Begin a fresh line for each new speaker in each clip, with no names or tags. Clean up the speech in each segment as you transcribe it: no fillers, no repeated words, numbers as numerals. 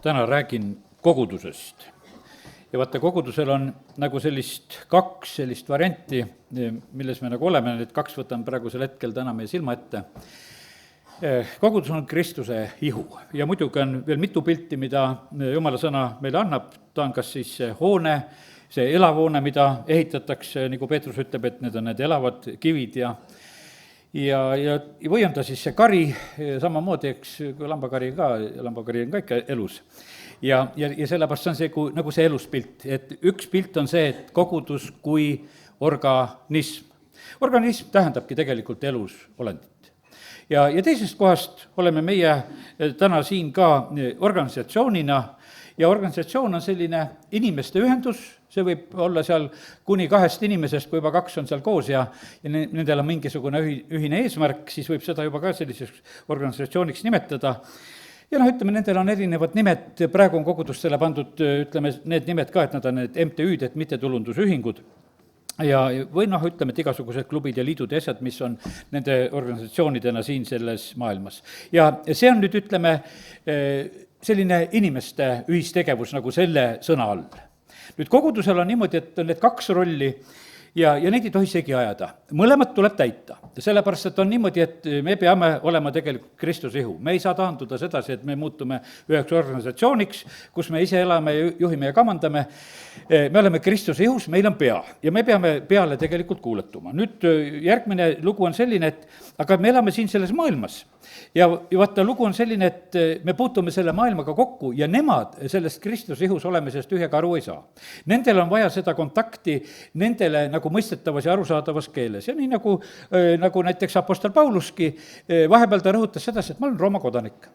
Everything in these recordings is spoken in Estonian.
täna räägin kogudusest. Ja vaata, kogudusel on nagu kaks sellist varianti, milles me nagu oleme, need kaks võtan praegusel hetkel täna meie silma ette. Kogudus on Kristuse ihu ja muidugi on veel mitu pilti, mida Jumala sõna meile annab. Ta on kas siis see hoone, see elav hoone, mida ehitatakse, nagu Peetrus ütleb, et need on need elavad kivid ja või on ta siis see kari, samamoodi, eks, kui lambakari on ka ikka elus. Ja sellepärast see on see, nagu see eluspilt, et üks pilt on see, et kogudus kui organism. Organism tähendabki tegelikult elus olendit. Ja teisest kohast oleme meie täna siin ka organisatsioonina, ja organisatsioon on selline inimeste ühendus, see võib olla seal kuni 2 inimesest, kui juba 2 on seal koos ja nendel on mingisugune ühine eesmärk, siis võib seda juba ka selliseks organisatsiooniks nimetada. Ja ütleme, nendel on erinevad nimed, praegu on kogudustele pandud, ütleme, need nimed ka, et nad on need MTÜ-d, et mittetulundusühingud. Või ütleme, et igasugused klubid ja liidud ja asjad, mis on nende organisatsioonidena siin selles maailmas. Ja see on nüüd, ütleme, selline inimeste ühistegevus nagu selle sõna all. Nüüd kogudusel on niimoodi, et on need 2 rolli ja neid ei tohi segi ajada. Mõlemat tuleb täita. Sellepärast, et on niimoodi, et me peame olema tegelikult Kristuse ihu. Me ei saa taanduda sedasi, et me muutume üheks organisatsiooniks, kus me ise elame, juhime ja kamandame. Me oleme Kristuse ihus, meil on pea ja me peame peale tegelikult kuuletuma. Nüüd järgmine lugu on selline, et aga me elame siin selles maailmas. Ja vaata, lugu on selline, et me puutume selle maailmaga kokku ja nemad sellest Kristuse ihus olemisest ühega aru ei saa. Nendel on vaja seda kontakti nendele nagu mõistetavas ja arusaadavas keeles. Ja nii nagu näiteks apostel Pauluski, vahepeal ta rõhutas sedasi, et ma olen Rooma kodanik.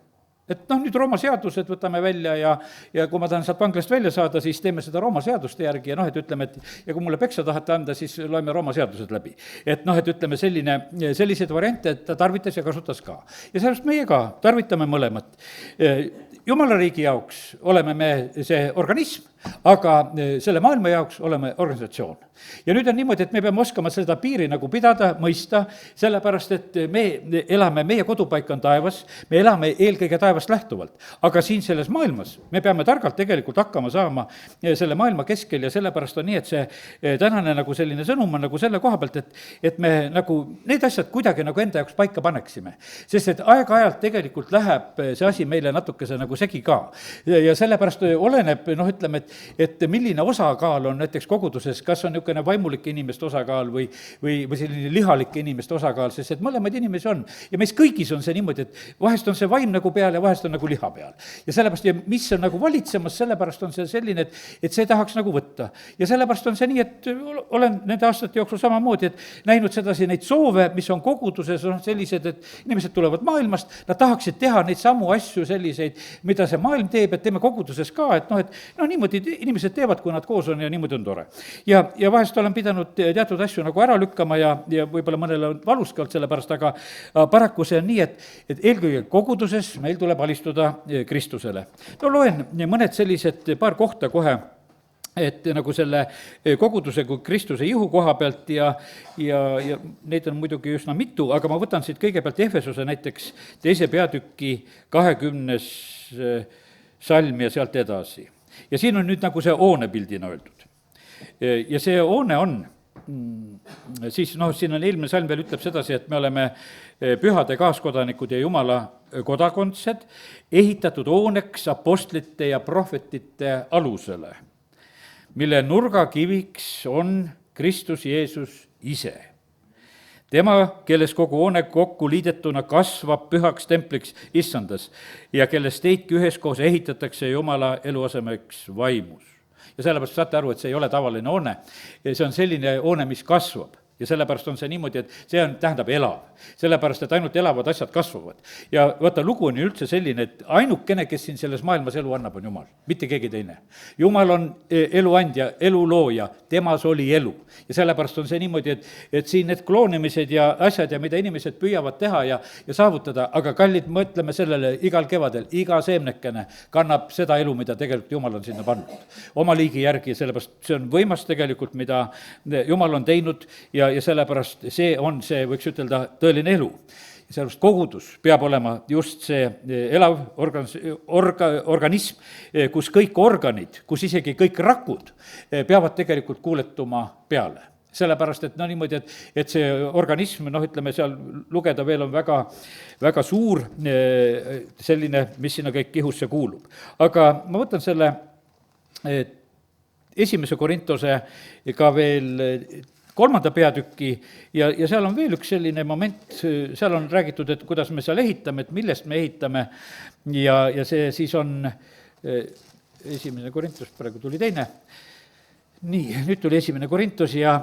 Et nüüd Rooma seadused võtame välja ja kui ma tahan sealt vanglast välja saada, siis teeme seda Rooma seaduste järgi ja et ütleme, et ja kui mulle peksa tahate anda, siis loeme Rooma seadused läbi. Et ütleme, selliseid variante, et ta tarvitas ja kasutas ka. Ja sellest meie ka tarvitame mõlemat. Jumala riigi jaoks oleme me see organism, aga selle maailma jaoks oleme organisatsioon. Ja nüüd on niimoodi, et me peame oskama seda piiri nagu pidada, mõista, sellepärast, et me elame, meie kodupaik on taevas, me elame eelkõige taevast lähtuvalt. Aga siin selles maailmas me peame targalt tegelikult hakkama saama selle maailma keskel ja sellepärast on nii, et see tänane nagu selline sõnum on nagu selle koha pealt, et me nagu need asjad kuidagi nagu enda jaoks paika paneksime. Sest et aeg-ajalt tegelikult läheb see asi meile natukese nagu segi ka. Ja sellepärast oleneb, ütleme, et milline osakaal on näiteks koguduses, kas on niisugune vaimulike inimeste osakaal või selline lihalike inimeste osakaal, sest et mõlemaid inimesi on. Ja meis kõigis on see niimoodi, et vahest on see vaim nagu peal ja vahest on nagu liha peal. Ja sellepärast, ja mis on nagu valitsemas, sellepärast on see selline, et see tahaks nagu võtta. Ja sellepärast on see nii, et olen nende aastate jooksul samamoodi, et näinud sedasi neid soove, mis on koguduses, on sellised, et inimesed tulevad maailmast, nad tahaksid teha neid samu asju selliseid, mida see maailm teeb, et teeme koguduses ka, et niimoodi inimesed teevad, kui nad koos on ja niimoodi on tore. Ja vahest olen pidanud teatud asju nagu ära lükkama ja võib-olla mõnele on valus ka olnud selle pärast, aga paraku see on nii, et eelkõige koguduses meil tuleb alistuda Kristusele. Loen mõned sellised paar kohta kohe, et nagu selle koguduse kui Kristuse ihu koha pealt ja neid on muidugi üsna mitu, aga ma võtan siit kõigepealt Efesuse näiteks 2. peatüki 20. salm ja sealt edasi. Ja siin on nüüd nagu see hoonepildina öeldud. Ja see hoone on, siis siin on eelmine salm veel ütleb sedasi, et me oleme pühade kaaskodanikud ja Jumala kodakondsed, ehitatud hooneks apostlite ja prohvetite alusele, mille nurgakiviks on Kristus Jeesus ise. Tema, kelles kogu hoone kokku liidetuna kasvab pühaks templiks issandas ja kellest teidki üheskoos ehitatakse Jumala eluasemeks vaimus. Ja sellepärast saate aru, et see ei ole tavaline hoone. See on selline hoone, mis kasvab. Ja sellepärast on see niimoodi, et see tähendab elav. Sellepärast, et ainult elavad asjad kasvavad. Ja vaata, lugu on ju üldse selline, et ainukene, kes siin selles maailmas elu annab, on Jumal, mitte keegi teine. Jumal on eluandja, elulooja, temas oli elu. Ja sellepärast on see niimoodi, et siin need kloonimised ja asjad ja mida inimesed püüavad teha ja saavutada, aga kallid, mõtleme sellele igal kevadel, iga seemnekene kannab seda elu, mida tegelikult Jumal on sinna pannud. Oma liigi järgi, sellepärast see on võimas tegelikult, mida Jumal on teinud ja sellepärast see on see, võiks ütelda, tõeline elu. sellepärast kogudus peab olema just see elav organism, kus kõik organid, kus isegi kõik rakud peavad tegelikult kuuletuma peale. Sellepärast, et niimoodi, et see organism, ütleme seal lugeda veel on väga, väga suur selline, mis sinna kõik kihusse kuulub. Aga ma võtan selle 1. Korintuse ka veel 3. peatüki ja seal on veel üks selline moment, seal on räägitud, et kuidas me seal ehitame, et millest me ehitame ja see siis on 1. Korintus, praegu tuli teine. Nii, nüüd tuli 1. Korintus ja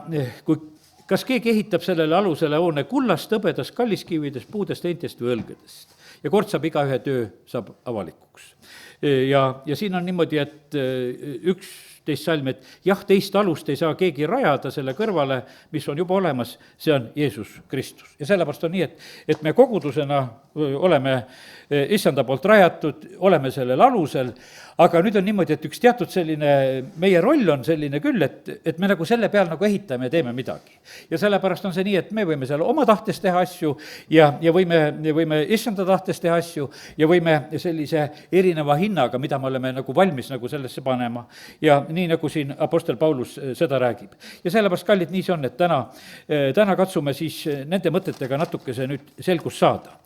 kas keegi ehitab sellele alusele hoone kullast, hõbedast, kalliskividest, puudest, heintest või õlgedest ja kord saab igaühe töö saab avalikuks. Ja siin on niimoodi, et 11 salm, et jah, teist alust ei saa keegi rajada selle kõrvale, mis on juba olemas, see on Jeesus Kristus. Ja sellepärast on nii, et me kogudusena oleme issanda poolt rajatud, oleme sellel alusel, aga nüüd on niimoodi, et üks teatud selline, meie roll on selline küll, et me nagu selle peal nagu ehitame ja teeme midagi. Ja sellepärast on see nii, et me võime seal oma tahtes teha asju ja võime issanda tahtes teha asju ja võime sellise erineva hinnaga, mida me oleme nagu valmis nagu sellesse panema. Ja nii nagu siin apostel Paulus seda räägib. Ja sellepärast, kallid, nii see on, et täna katsume siis nende mõtetega natukese nüüd selgust saada.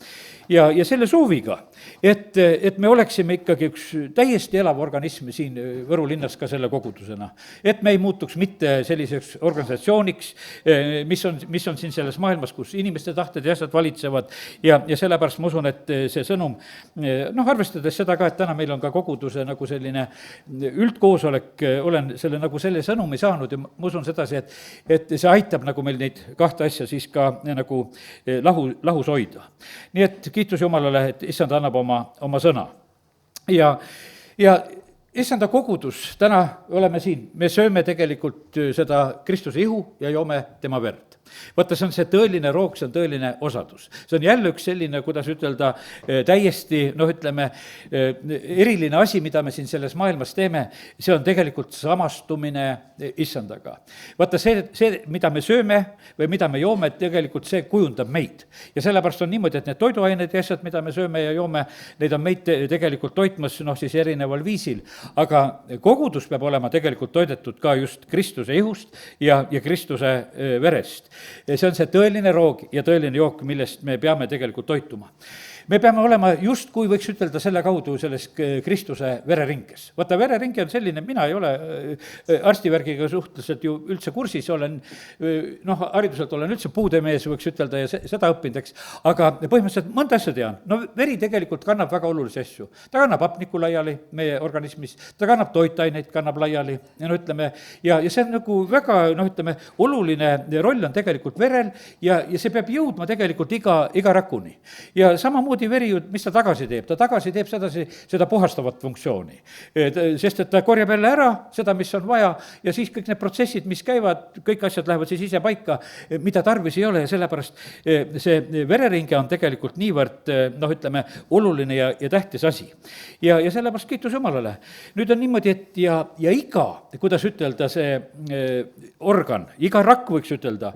Ja selle sooviga, et me oleksime ikkagi üks täiesti elav organism siin Võru linnas ka selle kogudusena. Et me ei muutuks mitte selliseks organisatsiooniks, mis on siin selles maailmas, kus inimeste tahted ja asjad valitsevad ja sellepärast ma usun, et see sõnum, arvestades seda ka, et täna meil on ka koguduse nagu selline üldkoosolek, olen selle nagu selle sõnumi saanud ja ma usun sedasi, et see aitab nagu meil neid kahte asja siis ka nagu lahus hoida. Nii et kiitus Jumalale, et issand annab oma sõna. Ja issanda kogudus, täna oleme siin, me sööme tegelikult seda Kristuse ihu ja joome tema verd. Vaata, see on see tõeline roog, see on tõeline osadus. See on jälle üks selline, kuidas ütelda, täiesti, eriline asi, mida me siin selles maailmas teeme, see on tegelikult samastumine issandaga. Vaata, see, mida me sööme või mida me joome, tegelikult see kujundab meid. Ja sellepärast on niimoodi, et need toiduained ja asjad, mida me sööme ja joome, neid on meid tegelikult toitmas, siis erineval viisil. Aga kogudus peab olema tegelikult toidetud ka just Kristuse ihust ja Kristuse verest. See on see tõeline roog ja tõeline jook, millest me peame tegelikult toituma. Me peame olema just, kui võiks ütelda selle kaudu selles Kristuse vereringes. Vaata, vereringe on selline, mina ei ole arstivärgiga suhteliselt ju üldse kursis, olen, hariduselt olen üldse puudemees, võiks ütelda, ja seda õppinud, eks. Aga põhimõtteliselt mõnda asja tean. Veri tegelikult kannab väga olulisi asju. Ta kannab hapnikku laiali meie organismis, ta kannab toitaineid, kannab laiali ja see on nagu väga, oluline roll on tegelikult verel ja see peab jõudma tegelikult iga rakuni. Ja samamoodi veri, mis ta tagasi teeb? Ta tagasi teeb seda puhastavat funktsiooni. Sest et ta korjab jälle ära seda, mis on vaja ja siis kõik need protsessid, mis käivad, kõik asjad lähevad siis ise paika, mida tarvis ei ole ja sellepärast see vereringe on tegelikult niivõrd, oluline ja tähtis asi. Ja sellepärast kiitus Jumalale. Nüüd on niimoodi, et ja iga, kuidas ütelda, see organ, iga rakk võiks ütelda,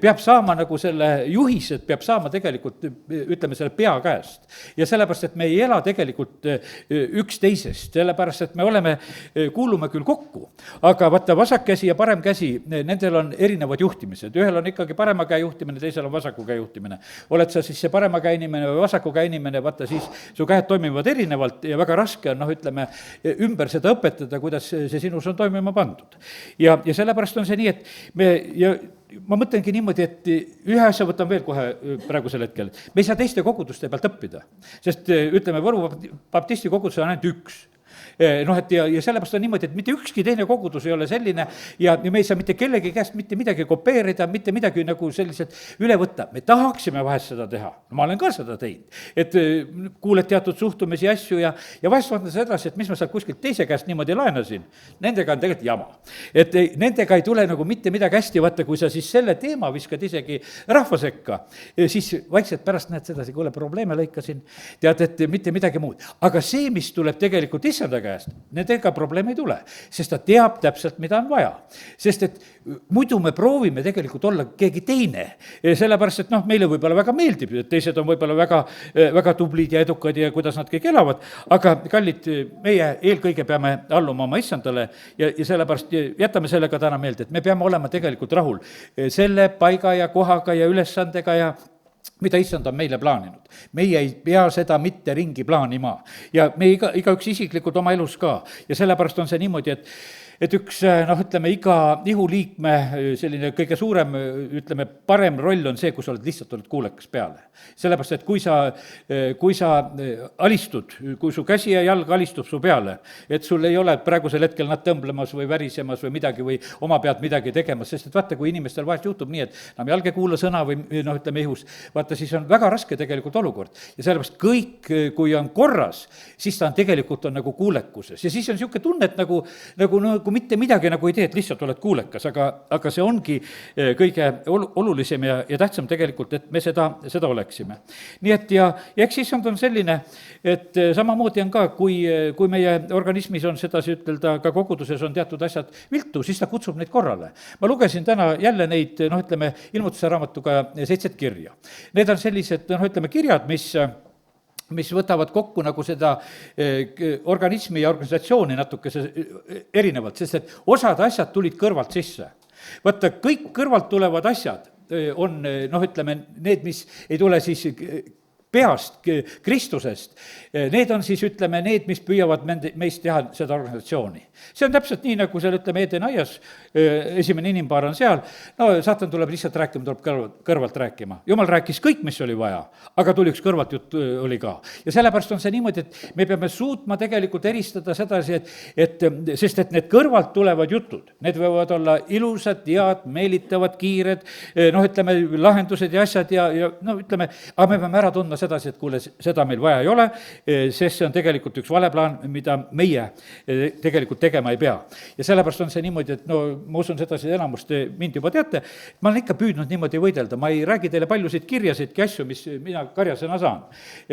peab saama nagu selle juhised, peab saama tegelikult, selle pea käest. Ja sellepärast, et me ei ela tegelikult üksteisest, sellepärast, et me kuulume küll kokku, aga vaata, vasak käsi ja parem käsi, nendel on erinevad juhtimised. Ühel on ikkagi parema käe juhtimine, teisel on vasaku käe juhtimine. Oled sa siis see parema käe inimene või vasaku käe inimene, vaata siis su käed toimivad erinevalt ja väga raske on, ümber seda õpetada, kuidas see sinus on toimima pandud. Ja sellepärast on see nii, et ma mõtlengi niimoodi, et ühe asja võtan veel kohe praegusel hetkel. Me ei saa teiste koguduste pealt õppida, sest Võru baptisti kogudus on ainult üks. Ja sellepärast on niimoodi, et mitte ükski teine kogudus ei ole selline ja me ei saa mitte kellegi käest mitte midagi kopeerida, mitte midagi nagu selliselt üle võtta. Me tahaksime vahest seda teha, ma olen ka seda teinud, et kuuled teatud suhtumisi asju ja vahest vaatan seda edasi, et mis ma sealt kuskilt teise käest niimoodi laenasin, nendega on tegelikult jama. Et nendega ei tule nagu mitte midagi hästi, vaata, kui sa siis selle teema viskad isegi rahva sekka, siis vaikselt pärast näed sedasi, kuule, probleeme lõikasin, tead, et mitte midagi muud. Aga see, mis tuleb tegelikult issanda käest, nendega probleeme ei tule, sest ta teab täpselt, mida on vaja. sest et muidu me proovime tegelikult olla keegi teine, sellepärast et meile võib-olla väga meeldib, et teised on võib-olla väga, väga tublid ja edukad ja kuidas nad kõik elavad, aga kallid, meie eelkõige peame alluma oma issandale ja sellepärast jätame sellega täna meelde, et me peame olema tegelikult rahul selle paiga ja kohaga ja ülesandega ja mida issand on meile plaaninud. Meie ei pea seda mitte ringi plaanima ja me igaüks isiklikult oma elus ka ja sellepärast on see niimoodi, et üks, ütleme, iga ihuliikme selline kõige suurem, ütleme, parem roll on see, kui sa oled kuulekas peale. sellepärast, et kui sa alistud, kui su käsi ja jalg alistub su peale, et sul ei ole praegusel hetkel nad tõmblemas või värisemas või midagi või oma pealt midagi tegemas, sest et vaata, kui inimestel vahest juhtub nii, et enam jalg ei kuula sõna või ütleme ihus, vaata, siis on väga raske tegelikult olukord. Ja sellepärast kõik, kui on korras, siis ta on tegelikult on nagu kuulekuses ja siis on niisugune tunne, et nagu mitte midagi nagu ei tee, et lihtsalt oled kuulekas, aga see ongi kõige olulisem ja tähtsam tegelikult, et me seda oleksime. Nii et ja eks issand on selline, et samamoodi on ka, kui meie organismis on sedasi ütelda, ka koguduses on teatud asjad viltu, siis ta kutsub neid korrale. Ma lugesin täna jälle neid, ütleme, ilmutuse raamatuga 7 kirja. Need on sellised, ütleme, kirjad, mis võtavad kokku nagu seda organismi ja organisatsiooni natukese erinevalt, sest et osad asjad tulid kõrvalt sisse. Vaata, kõik kõrvalt tulevad asjad on, ütleme, need, mis ei tule siis peast, Kristusest, need on siis, ütleme, need, mis püüavad meist teha seda organisatsiooni. See on täpselt nii, nagu seal, ütleme, Eden aias, esimene inimpaar on seal, saatan tuleb lihtsalt rääkima, tuleb kõrvalt rääkima. Jumal rääkis kõik, mis oli vaja, aga tuli üks kõrvalt jutt oli ka. Ja sellepärast on see niimoodi, et me peame suutma tegelikult eristada sedasi, sest et need kõrvalt tulevad jutud, need võivad olla ilusad, head, meelitavad, kiired, ütleme, lahendused ja asjad ja ütleme, aga me peame ära tundma sedasi, et kuule, seda meil vaja ei ole, sest see on tegelikult üks valeplaan, mida meie tegelikult tegema ei pea. Ja sellepärast on see niimoodi, et ma usun sedasi enamust, mind juba teate, ma olen ikka püüdnud niimoodi võidelda, ma ei räägi teile paljusid kirjasidki asju, mis mina karjasena saan,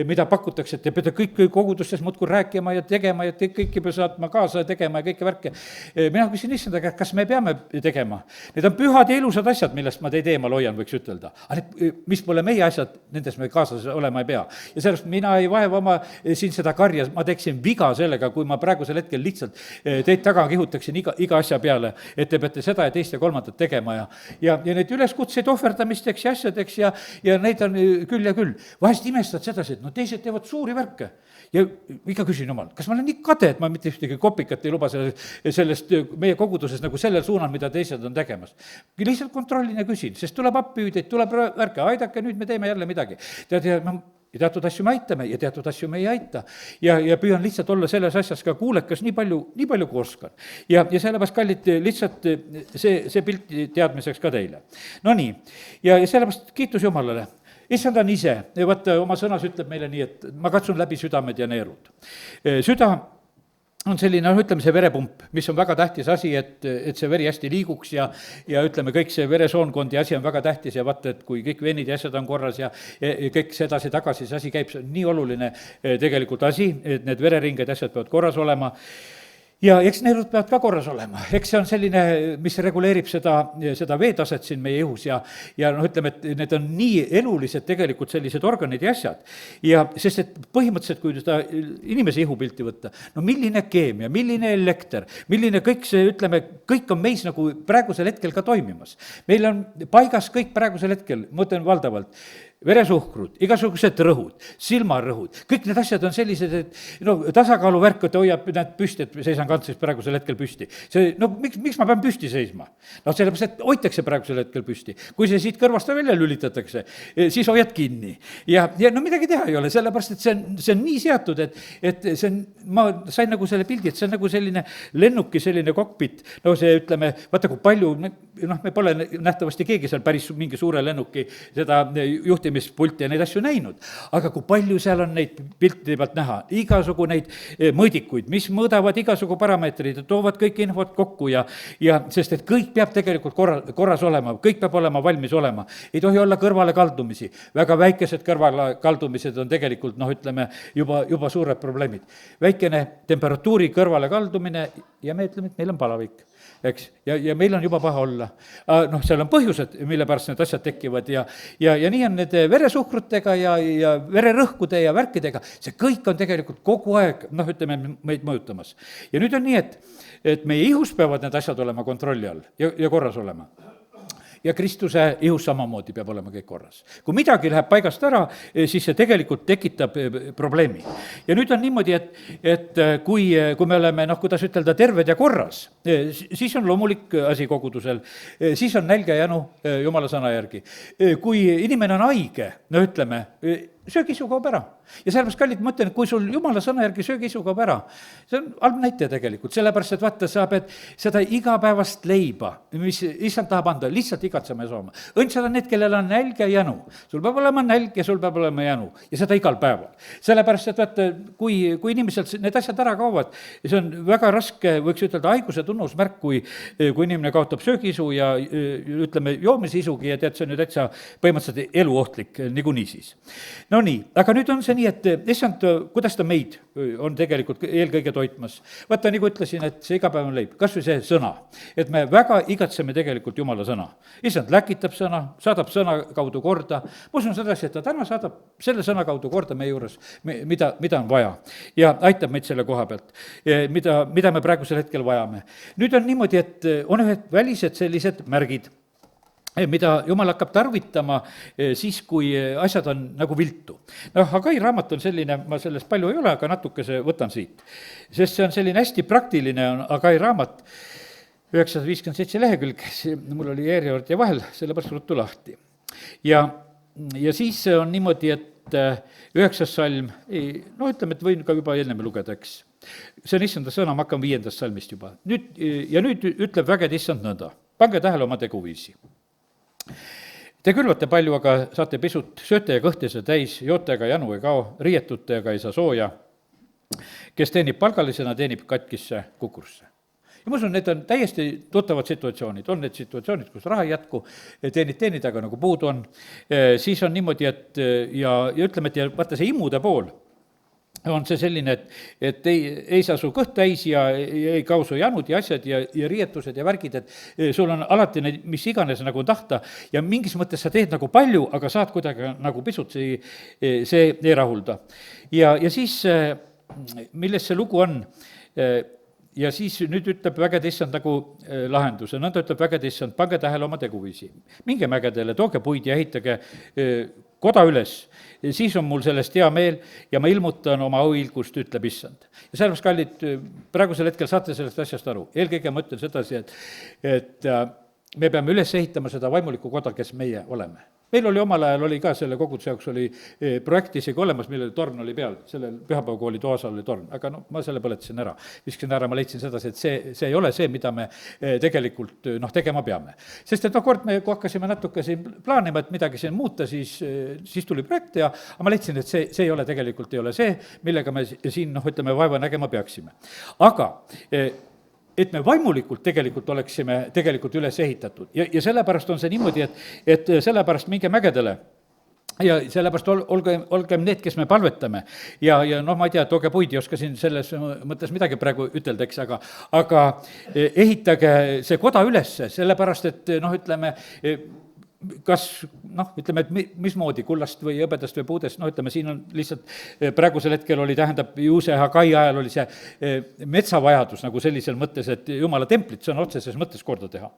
mida pakutakse, et te peate kõik kogudustes muudkui rääkima ja tegema ja kõiki peab saatma kaasa ja tegema ja kõike värke. Mina küsin issanda käest, kas me peame tegema? Need on pühad ja ilusad asjad, millest ma teid eemal hoian, võiks ütelda. Aga need, mis pole meie asjad, nendes me kaasas olema ei pea. Ja sellest mina ei vaeva oma siin seda karja, ma teeksin viga sellega, kui ma praegusel hetkel lihtsalt teid taga kihutaksin iga asja peale, et te peate seda ja teist ja kolmandat tegema ja neid üleskutseid ohverdamisteks ja asjadeks ja neid on küll ja küll. Vahest imestad sedasi, et teised teevad suuri värke ja ikka küsin jumal, kas ma olen nii kade, et ma mitte ühtegi kopikat ei luba sellest meie koguduses nagu sellel suunal, mida teised on tegemas. Lihtsalt kontrollin ja küsin, sest tuleb appihüüdeid, tuleb värke, aidake, nüüd me teeme jälle midagi. Ja teatud asju me aitame ja teatud asju me ei aita. Ja püüan lihtsalt olla selles asjas ka kuulekas nii palju kui oskan. Ja sellepärast, kallid, lihtsalt see pilti teadmiseks ka teile. No nii, ja sellepärast kiitus Jumalale. Issand on ise, vaata, oma sõnas ütleb meile nii, et ma katsun läbi südamed ja neerud. Süda on selline, ütleme, see verepump, mis on väga tähtis asi, et see veri hästi liiguks ja ütleme, kõik see veresoonkond ja asi on väga tähtis ja vaata, et kui kõik veenid ja asjad on korras ja kõik sedasi-tagasi, see asi käib, see on nii oluline tegelikult asi, et need vereringed ja asjad peavad korras olema. Ja eks neerud peavad ka korras olema, eks see on selline, mis reguleerib seda veetaset siin meie ihus ja ütleme, et need on nii elulised tegelikult sellised organid ja asjad. Ja sest et põhimõtteliselt, kui seda inimese ihupilti võtta, milline keemia, milline elekter, milline kõik see, ütleme, kõik on meis nagu praegusel hetkel ka toimimas. Meil on paigas kõik praegusel hetkel, ma ütlen valdavalt, veresuhkrud, igasugused rõhud, silmarõhud, kõik need asjad on sellised, et tasakaaluvärk, et hoiab need püsti, et seisan kantsis praegusel hetkel püsti. Miks ma pean püsti seisma? Sellepärast, et hoitakse praegusel hetkel püsti. Kui see siit kõrvast välja lülitatakse, siis hoiad kinni. Ja midagi teha ei ole, sellepärast, et see on nii seatud, et see on, ma sain nagu selle pildi, et see on nagu selline lennuki, selline kokpit, see ütleme, vaata kui palju me pole nähtavasti keegi seal päris mingi suure lennuki seda juhtimispulti ja neid asju näinud. aga kui palju seal on neid pilti pealt näha, igasugu neid mõõdikuid, mis mõõdavad igasugu parameetreid ja toovad kõik infot kokku ja sest et kõik peab tegelikult korras olema, kõik peab olema valmis olema. ei tohi olla kõrvalekaldumisi, väga väikesed kõrvalekaldumised on tegelikult ütleme, juba suured probleemid. väikene temperatuuri kõrvalekaldumine ja me ütleme, et meil on palavik, eks, ja meil on juba paha olla. Seal on põhjused, mille pärast need asjad tekivad ja nii on need veresuhkrutega ja vererõhkude ja värkidega, see kõik on tegelikult kogu aeg, ütleme, meid mõjutamas. ja nüüd on nii, et meie ihus peavad need asjad olema kontrolli all ja korras olema. ja Kristuse ihus samamoodi peab olema kõik korras. kui midagi läheb paigast ära, siis see tegelikult tekitab probleemi. ja nüüd on niimoodi, et kui me oleme, kuidas ütelda, terved ja korras, siis on loomulik asi kogudusel, siis on nälg ja janu Jumala sõna järgi. kui inimene on haige, ütleme, söögiisu kaob ära. ja sellepärast, kallid, ma ütlen, et kui sul Jumala sõna järgi söögiisu kaob ära, see on halb näitaja tegelikult, sellepärast et vaata, sa pead seda igapäevast leiba, mis issand tahab anda, lihtsalt igatsema ja saama. õndsad on need, kellel on nälg ja jänu. sul peab olema nälg ja sul peab olema jänu ja seda igal päeval. sellepärast, et vaata, kui inimesel need asjad ära kaovad, see on väga raske, võiks ütelda, haiguse tunnusmärk, kui inimene kaotab söögiisu ja ütleme, joomisisugi ja tead, see on ju täitsa põhimõtteliselt eluohtlik niikuinii siis. No nii, aga nüüd on see nii, et issand, kuidas ta meid on tegelikult eelkõige toitmas. vaata, nagu ütlesin, et see igapäevane leib, kas või see sõna, et me väga igatseme tegelikult Jumala sõna. issand läkitab sõna, saadab sõna kaudu korda, ma usun sedasi, et ta täna saadab selle sõna kaudu korda meie juures, mida on vaja. ja aitab meid selle koha pealt, mida me praegusel hetkel vajame. nüüd on niimoodi, et on ühed välised sellised märgid, mida Jumal hakkab tarvitama siis, kui asjad on nagu viltu. Hagai raamat on selline, ma sellest palju ei ole, aga natukese võtan siit. sest see on selline hästi praktiline, on Hagai raamat, 957 lehekülg, mul oli järjekord vahel, sellepärast ruttu lahti. ja siis on niimoodi, et 9. salm, ütleme, et võin ka juba ennem lugeda, eks. see on issanda sõna, ma hakkan 5. salmist juba. Nüüd ütleb vägede issand nõnda, pange tähele oma teguviisi. Te külvate palju, aga saate pisut, sööte ja kõhtise täis, joote aga janu ei kao, riietute aga ei saa sooja. kes teenib palgalisena, teenib katkisse kukursse. ja ma usun, need on täiesti tuttavad situatsioonid, on need situatsioonid, kus raha ei jätku, teenid, aga nagu puudu on, siis on niimoodi, et ja ütleme, et ja vaata see imude pool, on see selline, et ei saa su kõht täis ja ei kao su janud ja asjad ja riietused ja värgid, et sul on alati neid, mis iganes nagu tahta ja mingis mõttes sa teed nagu palju, aga saad kuidagi nagu pisut, see ei rahulda. Ja siis, milles see lugu on, ja siis nüüd ütleb vägede issand nagu lahenduse, nõnda ütleb vägede issand, pange tähele oma teguviisi. minge mägedele, tooge puid ja ehitage koda üles, siis on mul sellest hea meel ja ma ilmutan oma auhiilgust, ütleb issand. ja sellepärast, kallid, praegusel hetkel saate sellest asjast aru. eelkõige ma ütlen sedasi, et me peame üles ehitama seda vaimulikku koda, kes meie oleme. meil oli omal ajal oli ka selle koguduse jaoks oli projekt isegi olemas, millel torn oli peal, sellel pühapäevakooli toas oli torn, aga ma selle põletasin ära. viskasin ära, ma leidsin sedasi, et see ei ole see, mida me tegelikult tegema peame. sest et kord me, kui hakkasime natuke siin plaanima, et midagi siin muuta, siis tuli projekt ja ma leidsin, et see ei ole tegelikult, ei ole see, millega me siin ütleme, vaeva nägema peaksime. Aga et me vaimulikult tegelikult oleksime tegelikult üles ehitatud ja sellepärast on see niimoodi, et sellepärast minge mägedele ja sellepärast olgem need, kes me palvetame ja ma ei tea, tooge puid, ei oska siin selles mõttes midagi praegu ütelda, eks, aga ehitage see koda ülesse, sellepärast et ütleme, kas ütleme, et mismoodi kullast või hõbedast või puudest, ütleme, siin on lihtsalt praegusel hetkel oli, tähendab, ju see Hagai ajal oli see metsavajadus nagu sellisel mõttes, et Jumala templit sõna otseses mõttes korda teha.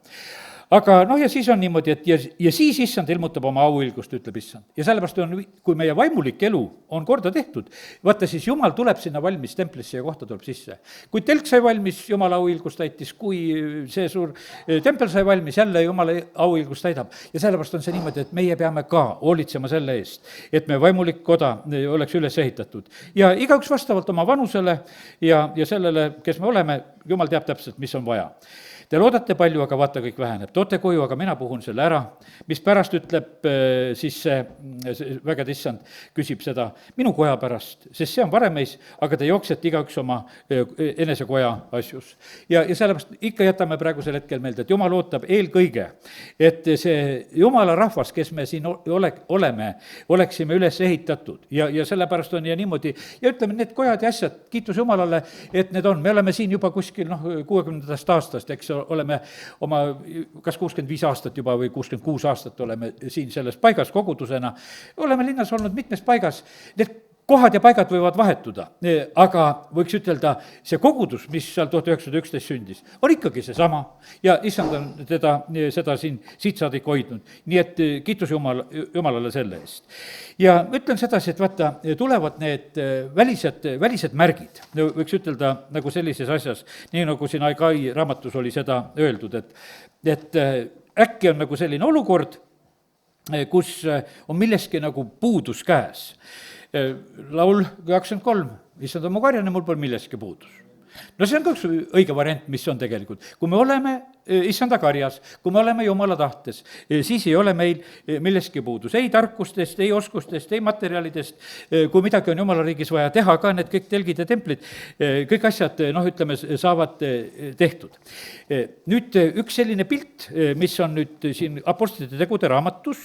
Aga ja siis on niimoodi, et ja siis issand ilmutab oma auhiilgust, ütleb issand. ja sellepärast on, kui meie vaimulik elu on korda tehtud, vaata siis Jumal tuleb sinna valmis templisse ja kohta tuleb sisse. kui telk sai valmis, Jumala auhiilgust täitis, kui see suur tempel sai valmis, jälle Jumala auhiilgust täidab. ja sellepärast on see niimoodi, et meie peame ka hoolitsema selle eest, et me vaimulik koda oleks üles ehitatud. ja igaüks vastavalt oma vanusele ja sellele, kes me oleme, Jumal teab täpselt, mis on vaja. Te loodate palju, aga vaata, kõik väheneb. toote koju, aga mina puhun selle ära, mis pärast ütleb siis see vägede issand, küsib seda minu koja pärast, sest see on varemeis, aga te jooksete igaüks oma enesekoja asjus. ja sellepärast ikka jätame praegusel hetkel meelde, et Jumal ootab eelkõige, et see Jumala rahvas, kes me siin oleme, oleksime üles ehitatud ja sellepärast on ja niimoodi ja ütleme, need kojad ja asjad, kiitus Jumalale, et need on, me oleme siin juba kuskil 60. aastast, eks oleme oma kas 65 aastat juba või 66 aastat oleme siin selles paigas kogudusena, oleme linnas olnud mitmes paigas, need kohad ja paigad võivad vahetuda, aga võiks ütelda, see kogudus, mis seal 1911 sündis, on ikkagi seesama ja issand on seda siit saadik hoidnud. Nii et kiitus Jumalale selle eest. Ja ütlen sedasi, et vaata, tulevad need välised märgid, võiks ütelda nagu sellises asjas, nii nagu siin Aigai raamatus oli seda öeldud, et äkki on nagu selline olukord, kus on milleski nagu puudus käes. Laul 23, issand on mu karjane, mul pole milleski puudus. No see on ka üks õige variant, mis on tegelikult. Kui me oleme issanda karjas, kui me oleme Jumala tahtes, siis ei ole meil milleski puudus. Ei tarkustest, ei oskustest, ei materjalidest, kui midagi on Jumala riigis vaja teha, ka need kõik telgid ja templid, kõik asjad, ütleme, saavad tehtud. Nüüd üks selline pilt, mis on nüüd siin Apostlite tegude raamatus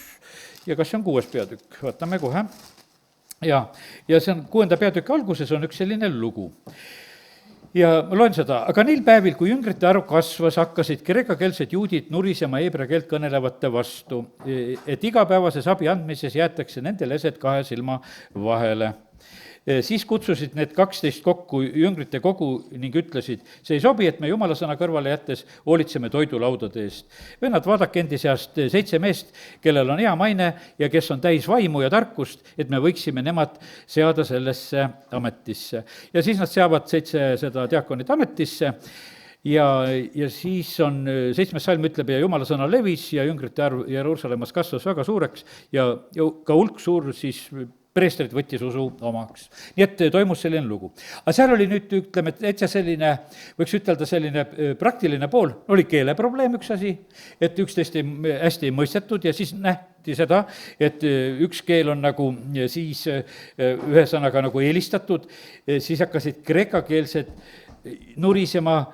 ja kas see on 6. peatükk, vaatame kohe. Ja see on 6. peatüki alguses on üks selline lugu. Ja ma loen seda, aga neil päevil, kui jüngrite arv kasvas, hakkasid kreekakeelsed juudid nurisema heebrea keelt kõnelevate vastu, et igapäevases abi andmises jäetakse nendel esed kahe silma vahele. Siis kutsusid need 12 kokku jüngrite kogu ning ütlesid, see ei sobi, et me Jumala sõna kõrvale jättes hoolitseme toidulaudade eest. Vennad, vaadake endi seast 7 meest, kellel on hea maine ja kes on täis vaimu ja tarkust, et me võiksime nemad seada sellesse ametisse. Ja siis nad seavad 7 seda diakonit ametisse ja siis on 7. salm ütleb, ja Jumala sõna levis ja jüngrite arv Jeruusalemmas kasvas väga suureks ja ka hulk suur siis preestrid võttis usu omaks. Nii et toimus selline lugu. Aga seal oli nüüd, ütleme, täitsa selline, võiks ütelda selline praktiline pool, oli keeleprobleem üks asi, et üksteist hästi ei mõistetud ja siis nähti seda, et üks keel on nagu siis ühe sõnaga nagu eelistatud, siis hakkasid kreekakeelsed nurisema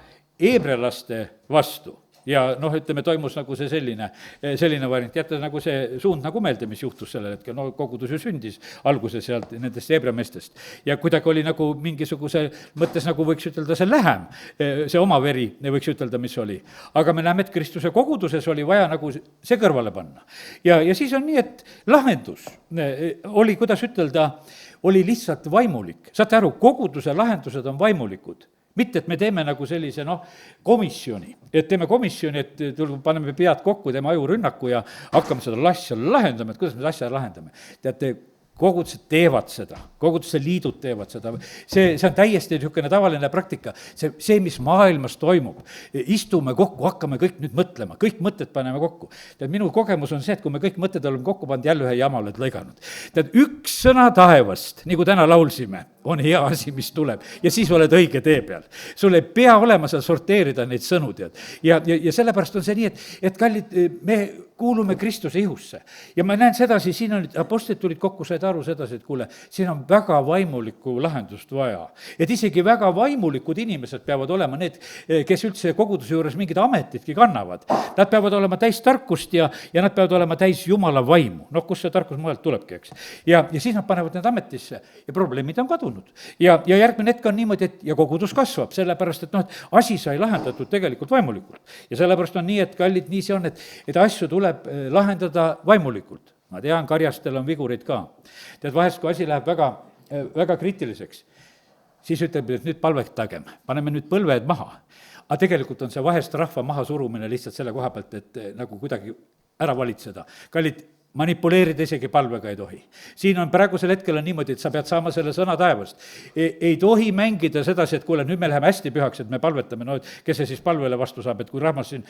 heebrealaste vastu. Ja ütleme, toimus nagu see selline variant, jätta nagu see suund nagu meelde, mis juhtus sellel hetkel, kogudus ju sündis alguses sealt nendest heebrea meestest. Ja kuidagi oli nagu mingisuguse mõttes nagu võiks ütelda see lähem, see oma veri, võiks ütelda, mis oli. Aga me näeme, et Kristuse koguduses oli vaja nagu see kõrvale panna. Ja siis on nii, et lahendus oli, kuidas ütelda, oli lihtsalt vaimulik. Saate aru, koguduse lahendused on vaimulikud. Mitte, et me teeme nagu sellise komisjoni, et teeme komisjoni, et paneme pead kokku, teeme ajurünnaku ja hakkame seda asja lahendama, et kuidas me seda asja lahendame. Teate, kogudused teevad seda, koguduse liidud teevad seda, see on täiesti niisugune tavaline praktika, see, mis maailmas toimub, istume kokku, hakkame kõik nüüd mõtlema, kõik mõtted paneme kokku. Tead, minu kogemus on see, et kui me kõik mõtted oleme kokku pannud, jälle ühe jama oled lõiganud. Tead, üks sõna taevast, nagu täna laulsime, on hea asi, mis tuleb ja siis oled õige tee peal. Sul ei pea olema seal sorteerida neid sõnu, tead. Ja sellepärast on see nii, et kallid, me kuulume Kristuse ihusse. Ja ma näen sedasi, siin on, apostlid tulid kokku, said aru sedasi, et kuule, siin on väga vaimulikku lahendust vaja. Et isegi väga vaimulikud inimesed peavad olema need, kes üldse koguduse juures mingid ametidki kannavad. Nad peavad olema täis tarkust ja nad peavad olema täis Jumala vaimu. Kus see tarkus mujalt tulebki, eks. Ja siis nad panevad need ametisse ja probleemid on kadunud. Ja järgmine hetk on niimoodi, et ja kogudus kasvab, sellepärast, et asi sai lahendatud tegelikult vaimulikult. Ja sellepärast on nii, et kallid, nii see on, et asju tuleb lahendada vaimulikult. Ma tean, karjastel on vigurid ka. Tead, vahest, kui asi läheb väga, väga kriitiliseks, siis ütleb, et nüüd palvetagem, paneme nüüd põlved maha. Aga tegelikult on see vahest rahva maha surumine lihtsalt selle koha pealt, et nagu kuidagi ära valitseda. Kallid, manipuleerida isegi palvega ei tohi. siin on praegusel hetkel on niimoodi, et sa pead saama selle sõna taevast. Ei tohi mängida sedasi, et kuule, nüüd me läheme hästi pühaks, et me palvetame, no et kes see siis palvele vastu saab, et kui rahvas siin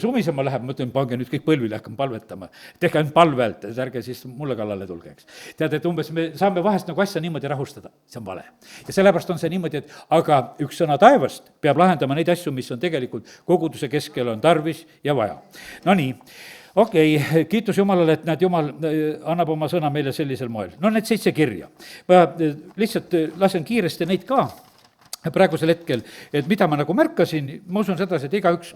sumisema läheb, ma ütlen, pange nüüd kõik põlvile, hakkame palvetama. tehke ainult palvelt, et ärge siis mulle kallale tulge, eks. tead, et umbes me saame vahest nagu asja niimoodi rahustada, see on vale. ja sellepärast on see niimoodi, et aga üks sõna taevast peab lahendama neid asju, mis on tegelikult koguduse keskel on tarvis ja vaja. No nii, okei, kiitus Jumalale, et näed, Jumal annab oma sõna meile sellisel moel. no need 7 kirja. ma lihtsalt lasen kiiresti neid ka praegusel hetkel, et mida ma nagu märkasin, ma usun sedasi, et igaüks,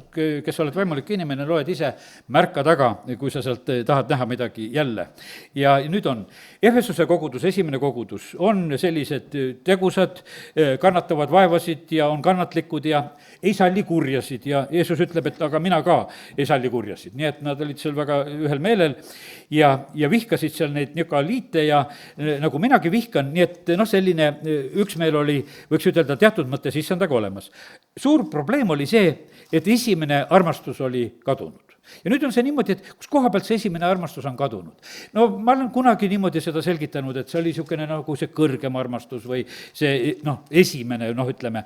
kes oled vaimulik inimene, loed ise märka taga, kui sa sealt tahad näha midagi jälle. ja nüüd on Efesuse kogudus, esimene kogudus, on sellised tegusad, kannatavad vaevasid ja on kannatlikud ja ei salli kurjasid ja Jeesus ütleb, et aga mina ka ei salli kurjasid, nii et nad olid seal väga ühel meelel ja vihkasid seal neid nikoliite ja nagu minagi vihkan, nii et noh, selline üksmeel oli, võiks ütelda, teatud mõttes issandaga olemas. suur probleem oli see, et esimene armastus oli kadunud. ja nüüd on see niimoodi, et kus koha pealt see esimene armastus on kadunud. no ma olen kunagi niimoodi seda selgitanud, et see oli niisugune nagu see kõrgem armastus või see esimene, ütleme,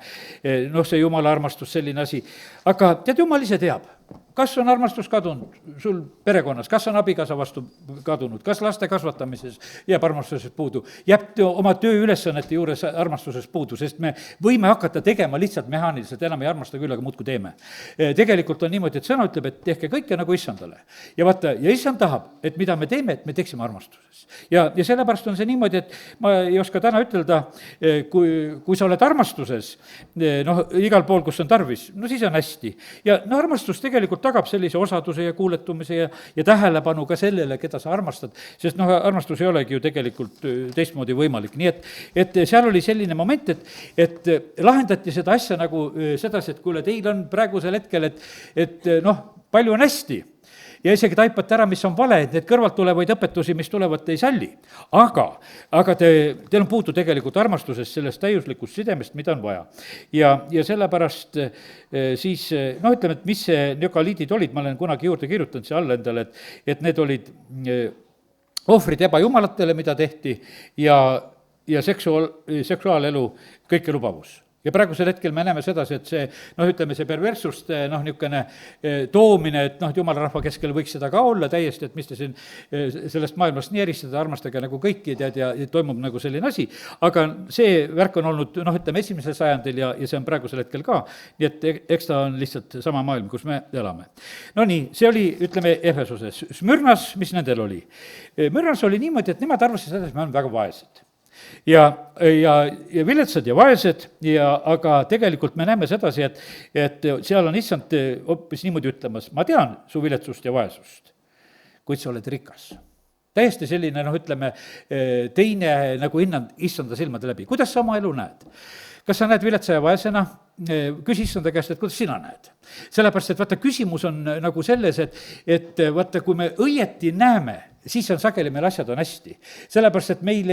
see Jumala armastus, selline asi. aga tead, Jumal ise teab, kas on armastus kadunud sul perekonnas, kas on abikaasa vastu kadunud, kas laste kasvatamises jääb armastusest puudu, jääb oma tööülesannete juures armastusest puudu, sest me võime hakata tegema lihtsalt mehaaniliselt, enam ei armasta küll, aga muudkui teeme. Tegelikult on niimoodi, et sõna ütleb, et tehke kõike nagu issandale. ja vaata, ja issand tahab, et mida me teeme, et me teeksime armastuses. ja sellepärast on see niimoodi, et ma ei oska täna ütelda, kui sa oled armastuses, igal pool, kus on tarvis, no siis on hästi. ja armastus tegelikult tagab sellise osaduse ja kuuletumise ja tähelepanu ka sellele, keda sa armastad, sest armastus ei olegi ju tegelikult teistmoodi võimalik, nii et seal oli selline moment, et lahendati seda asja nagu sedasi, et kuule, teil on praegusel hetkel, et palju on hästi ja isegi taipate ära, mis on vale, et need kõrvalt tulevaid õpetusi, mis tulevad, te ei salli. Aga teil on puudu tegelikult armastusest, sellest täiuslikust sidemest, mida on vaja. Ja sellepärast siis, ütleme, et mis see nikoliidid olid, ma olen kunagi juurde kirjutanud siia alla endale, et need olid ohvrid ebajumalatele, mida tehti, ja seksuaalelu kõikelubavus. ja praegusel hetkel me näeme sedasi, et see, ütleme, see perverssuste, niisugune toomine, et jumala rahva keskel võiks seda ka olla täiesti, et mis te siin sellest maailmast nii eristada, armastage nagu kõiki, tead, ja toimub nagu selline asi. aga see värk on olnud, ütleme, 1. sajandil ja see on praegusel hetkel ka, nii et eks ta on lihtsalt sama maailm, kus me elame. no nii, see oli, ütleme, Efesuses. Smyrnas, mis nendel oli? Smyrnas oli niimoodi, et nemad arvasid seda, et me oleme väga vaesed. ja viletsad ja vaesed aga tegelikult me näeme sedasi, et seal on issand hoopis niimoodi ütlemas, ma tean su viletsust ja vaesust, kuid sa oled rikas. täiesti selline, ütleme, teine nagu hinnang issanda silmade läbi. kuidas sa oma elu näed? kas sa näed viletsa ja vaesena? Küsi issanda käest, et kuidas sina näed. sellepärast, et vaata, küsimus on nagu selles, et vaata, kui me õieti näeme, siis on sageli meil asjad on hästi. sellepärast, et meil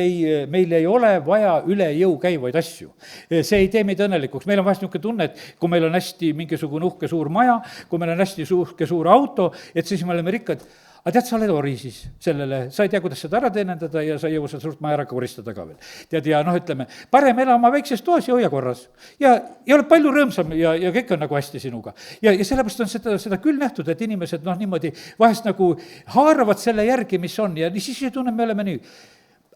ei ole vaja üle jõu käivaid asju. see ei tee meid õnnelikuks. meil on vahest niisugune tunne, et kui meil on hästi mingisugune uhke suur maja, kui meil on hästi uhke suur auto, et siis me oleme rikkad. aga tead, sa oled ori siis sellele, sa ei tea, kuidas seda ära teenindada ja sa ei jõua seda suurt maja ära koristada ka veel. tead, ja ütleme, parem ela oma väikses toas ja hoia korras. ja oled palju rõõmsam ja kõik on nagu hästi sinuga. ja sellepärast on seda küll nähtud, et inimesed niimoodi vahest nagu haaravad selle järgi, mis on ja siis ei tunne, me oleme nii.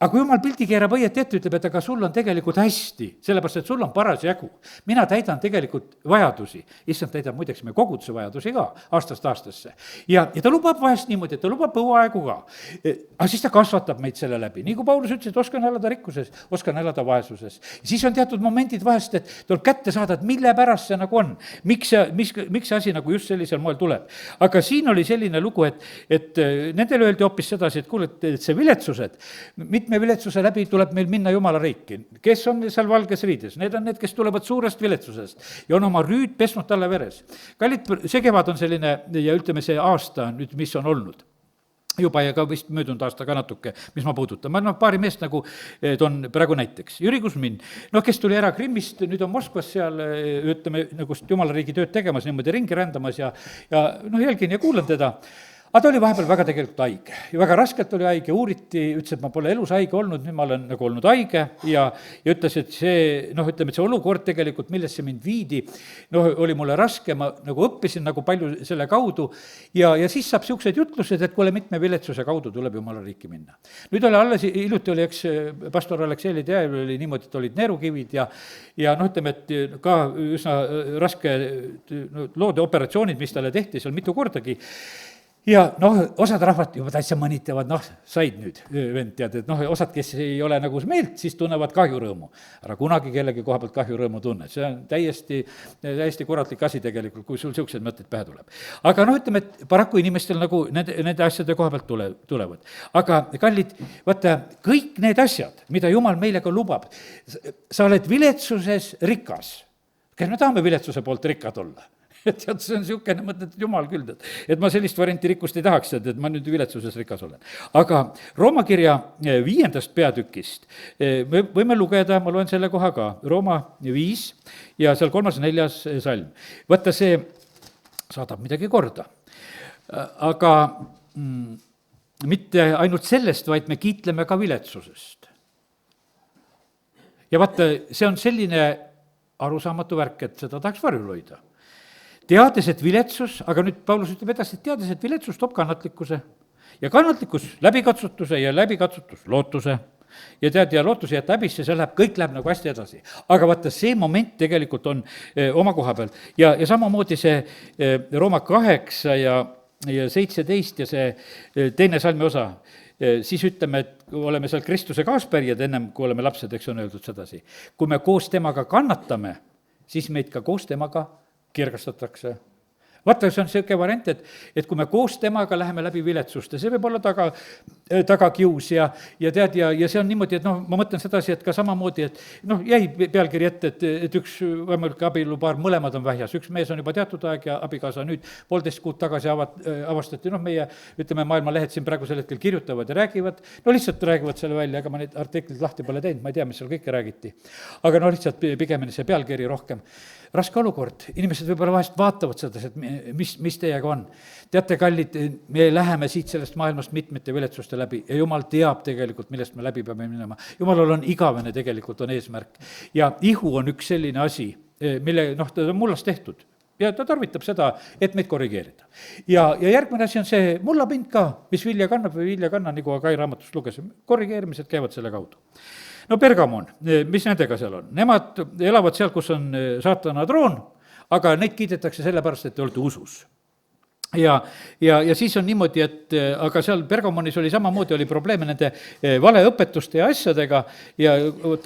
aga kui jumal pildi keerab õieti ette, ütleb, et aga sul on tegelikult hästi, sellepärast, et sul on parasjagu. mina täidan tegelikult vajadusi, issand täidab muideks me koguduse vajadusi ka aastast aastasse. ja ta lubab vahest niimoodi, et ta lubab põuaegu ka. aga siis ta kasvatab meid selle läbi, nii kui Paulus ütles, et oskan elada rikkuses, oskan elada vaesuses. siis on teatud momendid vahest, et tuleb kätte saada, et mille pärast see nagu on. miks see asi nagu just sellisel moel tuleb. aga siin oli selline lugu, et nendele öeldi hoopis sedasi, et kuule, et see viletsused, mitme viletsuse läbi tuleb meil minna Jumala riiki. kes on seal valges riides? Need on need, kes tulevad suurest viletsusest ja on oma rüüd pesnud talle veres. kallid, see kevad on selline ja ütleme, see aasta nüüd, mis on olnud juba ja ka vist möödunud aasta ka natuke, mis ma puudutan. ma paari meest nagu toon praegu näiteks. Jüri Kusmin, kes tuli ära Krimmist, nüüd on Moskvas seal, ütleme, nagu Jumala riigi tööd tegemas, niimoodi ringi rändamas ja jälgin ja kuulan teda. aga ta oli vahepeal väga tegelikult haige ja väga raskelt oli haige, uuriti, ütles, et ma pole elus haige olnud, nüüd ma olen nagu olnud haige ja ütles, et see ütleme, et see olukord tegelikult, millesse mind viidi, oli mulle raske, ma nagu õppisin nagu palju selle kaudu ja siis saab niisugused jutlused, et kuule, mitme viletsuse kaudu tuleb jumala riiki minna. Nüüd oli alles, hiljuti oli, eks, pastor Aleksei Teajal oli niimoodi, et olid neerukivid ja ütleme, et ka üsna raske loode operatsioonid, mis talle tehti seal mitu kordagi, ja osad rahvad juba täitsa mõnitavad, said nüüd, vend, tead, et osad, kes ei ole nagu meelt, siis tunnevad kahjurõõmu. Ära kunagi kellegi koha pealt kahjurõõmu tunne, see on täiesti kuratlik asi tegelikult, kui sul niisugused mõtted pähe tuleb. aga ütleme, et paraku inimestel nagu nende asjade koha pealt tulevad. aga kallid, vaata, kõik need asjad, mida Jumal meile ka lubab, sa oled viletsuses rikas. Kas me tahame viletsuse poolt rikkad olla? Tead, see on niisugune, mõtled, et jumal küll, et ma sellist varianti rikkust ei tahaks, et ma nüüd viletsuses rikas olen. aga Rooma kirja 5. peatükist me võime lugeda, ma loen selle koha ka, Rooma 5 ja seal 3. ja 4. salm. Vaata, see saadab midagi korda. Aga mitte ainult sellest, vaid me kiitleme ka viletsusest. ja vaata, see on selline arusaamatu värk, et seda tahaks varjul hoida. Teades, et viletsus, aga nüüd Paulus ütleb edasi, et teades, et viletsus toob kannatlikkuse ja kannatlikkus läbikatsutuse ja läbikatsutus lootuse. Ja tead, ja lootuse jätta häbisse, see kõik läheb nagu hästi edasi. Aga vaata, see moment tegelikult on oma koha peal ja samamoodi see Rooma 8 ja 17 ja see teine salmi osa, siis ütleme, et oleme seal Kristuse kaaspärijad, ennem kui oleme lapsed, eks on öeldud sedasi. Kui me koos temaga kannatame, siis meid ka koos temaga kirgastatakse. Vaata, see on niisugune variant, et kui me koos temaga läheme läbi viletsust ja see võib olla tagakius ja tead, ja see on niimoodi, et ma mõtlen sedasi, et ka samamoodi, et jäi pealkiri ette, et üks võimalik abielupaar, mõlemad on vähjas, üks mees on juba teatud aeg ja abikaasa nüüd 1,5 kuud tagasi avastati, meie, ütleme, maailmalehed siin praegusel hetkel kirjutavad ja räägivad, lihtsalt räägivad selle välja, ega ma neid artikleid lahti pole teinud, ma ei tea, mis seal kõike räägiti. Aga lihtsalt pigemini see pealkiri rohkem. Raske olukord, inimesed võib-olla vahest vaatavad seda, et mis teiega on. Teate, kallid, me läheme siit sellest maailmast mitmete viletsuste läbi ja Jumal teab tegelikult, millest me läbi peame minema. Jumalal on igavene tegelikult on eesmärk. Ja ihu on üks selline asi, mille, ta on mullast tehtud. Ja ta tarvitab seda, et meid korrigeerida. Ja järgmine asi on see mullapind ka, mis vilja kannab või vilja kanna, nagu Agai raamatust lugesime. Korrigeerimised käivad selle kaudu. Pergamon, mis nendega seal on? Nemad elavad seal, kus on saatana troon, aga neid kiidetakse sellepärast, et te olete usus. Ja siis on niimoodi, et aga seal Pergamonis oli samamoodi, oli probleeme nende valeõpetuste ja asjadega ja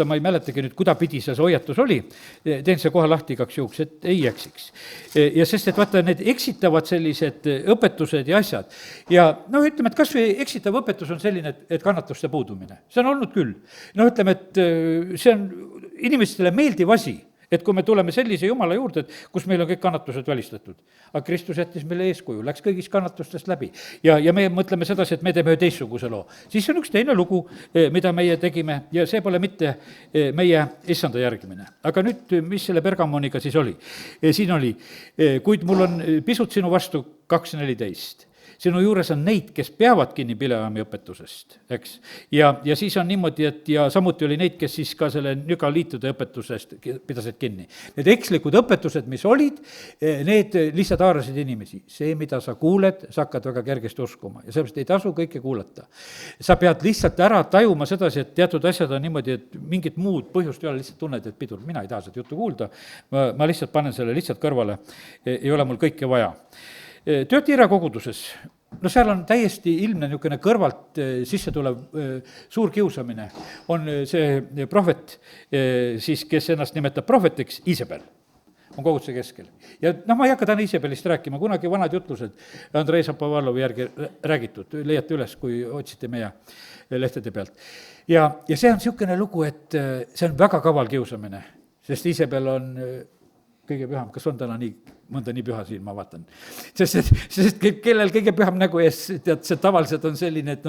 ma ei mäletagi nüüd, kudapidi see hoiatus oli, teen see kohe lahti igaks juhuks, et ei eksiks. Ja sest, et vaata, need eksitavad sellised õpetused ja asjad ja ütleme, et kas või eksitav õpetus on selline, et kannatuste puudumine, see on olnud küll. Ütleme, et see on inimestele meeldiv asi, et kui me tuleme sellise Jumala juurde, et kus meil on kõik kannatused välistatud. Aga Kristus jättis meile eeskuju, läks kõigist kannatustest läbi. Ja me mõtleme sedasi, et me teeme ühe teistsuguse loo. Siis on üks teine lugu, mida meie tegime ja see pole mitte meie issanda järgimine. Aga nüüd, mis selle Pergamoniga siis oli? Siin oli, kuid mul on pisut sinu vastu 2.14. Sinu juures on neid, kes peavad kinni Bileami õpetusest, eks. Ja siis on niimoodi, et ja samuti oli neid, kes siis ka selle nügaliitude õpetusest pidasid kinni. Need ekslikud õpetused, mis olid, need lihtsalt haarasid inimesi. See, mida sa kuuled, sa hakkad väga kergesti uskuma ja sellepärast ei tasu kõike kuulata. Sa pead lihtsalt ära tajuma sedasi, et teatud asjad on niimoodi, et mingit muud põhjust ei ole, lihtsalt tunned, et pidur, mina ei taha seda juttu kuulda, ma lihtsalt panen selle lihtsalt kõrvale, ei ole mul kõike vaja. Töötiira koguduses, seal on täiesti ilmne niisugune kõrvalt sisse tulev suur kiusamine, on see prohvet, siis kes ennast nimetab prohvetiks, Iisabel, on koguduse keskel. Ja ma ei hakka täna Iisabelist rääkima, kunagi vanad jutlused Andrei Zapovallovi järgi räägitud, leiate üles, kui otsite meie lehtede pealt. Ja see on niisugune lugu, et see on väga kaval kiusamine, sest Iisabel on kõige püham, kas on täna mõnda nii püha siin, ma vaatan. Sest kellel kõige püham nägu ees, tead, see tavaliselt on selline, et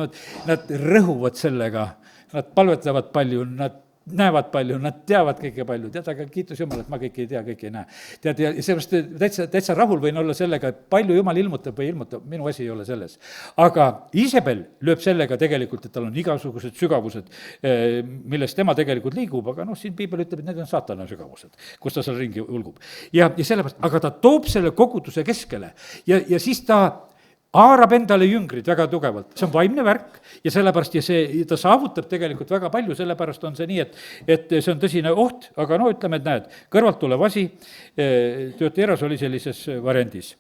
nad rõhuvad sellega, nad palvetavad palju, nad näevad palju, nad teavad kõike palju, tead, aga kiitus Jumal, et ma kõike ei tea, kõike ei näe. tead, ja seepärast täitsa rahul võin olla sellega, et palju Jumal ilmutab või ilmutab, minu asi ei ole selles. aga Iisabel lööb sellega tegelikult, et tal on igasugused sügavused, milles tema tegelikult liigub, aga siin piibel ütleb, et need on saatana sügavused, kus ta seal ringi ulgub. ja sellepärast, aga ta toob selle koguduse keskele ja siis ta haarab endale jüngrid väga tugevalt, see on vaimne värk ja sellepärast ta saavutab tegelikult väga palju, sellepärast on see nii, et see on tõsine oht, aga no ütleme, et näed, kõrvalt tulev asi, Thyatiras oli sellises variandis.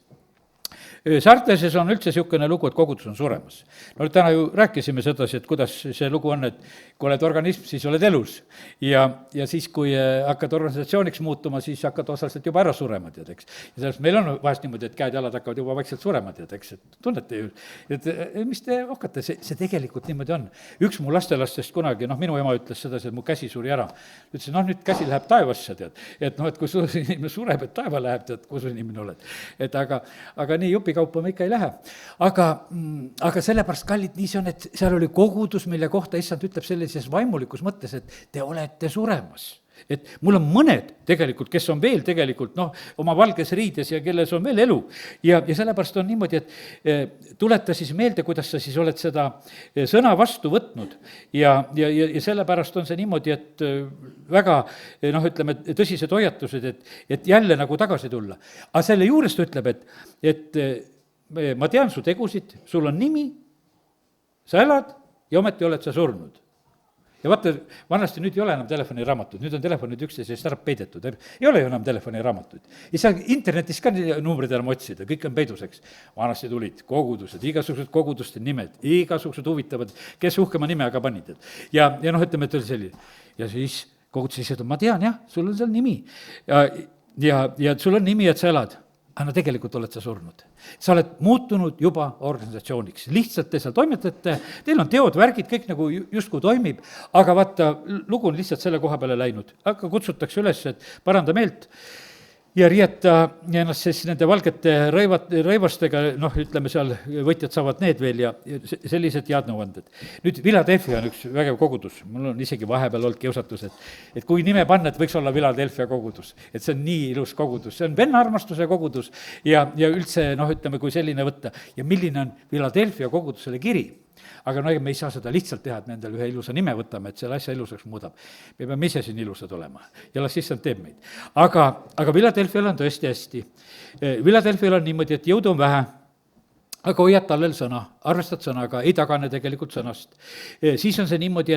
Sarteses on üldse niisugune lugu, et kogudus on suremas. No täna ju rääkisime sedasi, et kuidas see lugu on, et kui oled organism, siis oled elus. Ja siis, kui hakkad organisatsiooniks muutuma, siis hakkad osaliselt juba ära surema, tead, eks. Ja sellest meil on vahest niimoodi, et käed-jalad hakkavad juba vaikselt surema, tead, eks, et tunnete ju, et mis te ohkate, see tegelikult niimoodi on. Üks mu lastelastest kunagi, minu ema ütles sedasi, et mu käsi suri ära. Ütlesin, nüüd käsi läheb taevasse, tead. Et kui su inimene sureb, et taeva läheb, tead, kus inimene oled. Et aga nii jupikaupa me ikka ei lähe. Aga sellepärast, kallid, nii see on, et seal oli kogudus, mille kohta issand ütleb sellises vaimulikus mõttes, et te olete suremas. Et mul on mõned tegelikult, kes on veel tegelikult oma valges riides ja kelles on veel elu. Ja sellepärast on niimoodi, et tuleta siis meelde, kuidas sa siis oled seda sõna vastu võtnud. Ja sellepärast on see niimoodi, et väga, ütleme, tõsised hoiatused, et jälle nagu tagasi tulla. Aga selle juures ta ütleb, et ma tean su tegusid, sul on nimi, sa elad ja ometi oled sa surnud. Ja vaata, vanasti nüüd ei ole enam telefoniraamatut, nüüd on telefonid üksteisest ära peidetud, ei ole ju enam telefoniraamatut. Ei saa internetis ka numbrid enam otsida, kõik on peiduseks. Vanasti tulid kogudused, igasugused koguduste nimed, igasugused huvitavad, kes uhkema nime aga panid. Ja ütleme, et oli selline. Ja siis kogudus ise ütleb, ma tean jah, sul on seal nimi. Ja sul on nimi, et sa elad. Aga tegelikult oled sa surnud. Sa oled muutunud juba organisatsiooniks. Lihtsalt te seal toimetate, teil on teod, värgid, kõik nagu justkui toimib, aga vaata, lugu on lihtsalt selle koha peale läinud. Aga kutsutakse üles, et paranda meelt ja riieta ennast siis nende valgete rõivastega, ütleme seal, võitjad saavad need veel ja sellised head nõuanded. Nüüd Philadelphia on üks vägev kogudus, mul on isegi vahepeal olnud kiusatus, et kui nime panna, et võiks olla Philadelphia kogudus, et see on nii ilus kogudus, see on vennaarmastuse kogudus ja üldse, ütleme, kui selline võtta ja milline on Philadelphia kogudusele kiri. Aga me ei saa seda lihtsalt teha, et nendele ühe ilusa nime võtame, et selle asja ilusaks muudab. Me peame ise siin ilusad olema ja las issand teeb meid. Aga Philadelphial on tõesti hästi. Philadelphial on niimoodi, et jõudu on vähe, aga hoiad tallel sõna, arvestad sõnaga, ei tagane tegelikult sõnast. Siis on see niimoodi,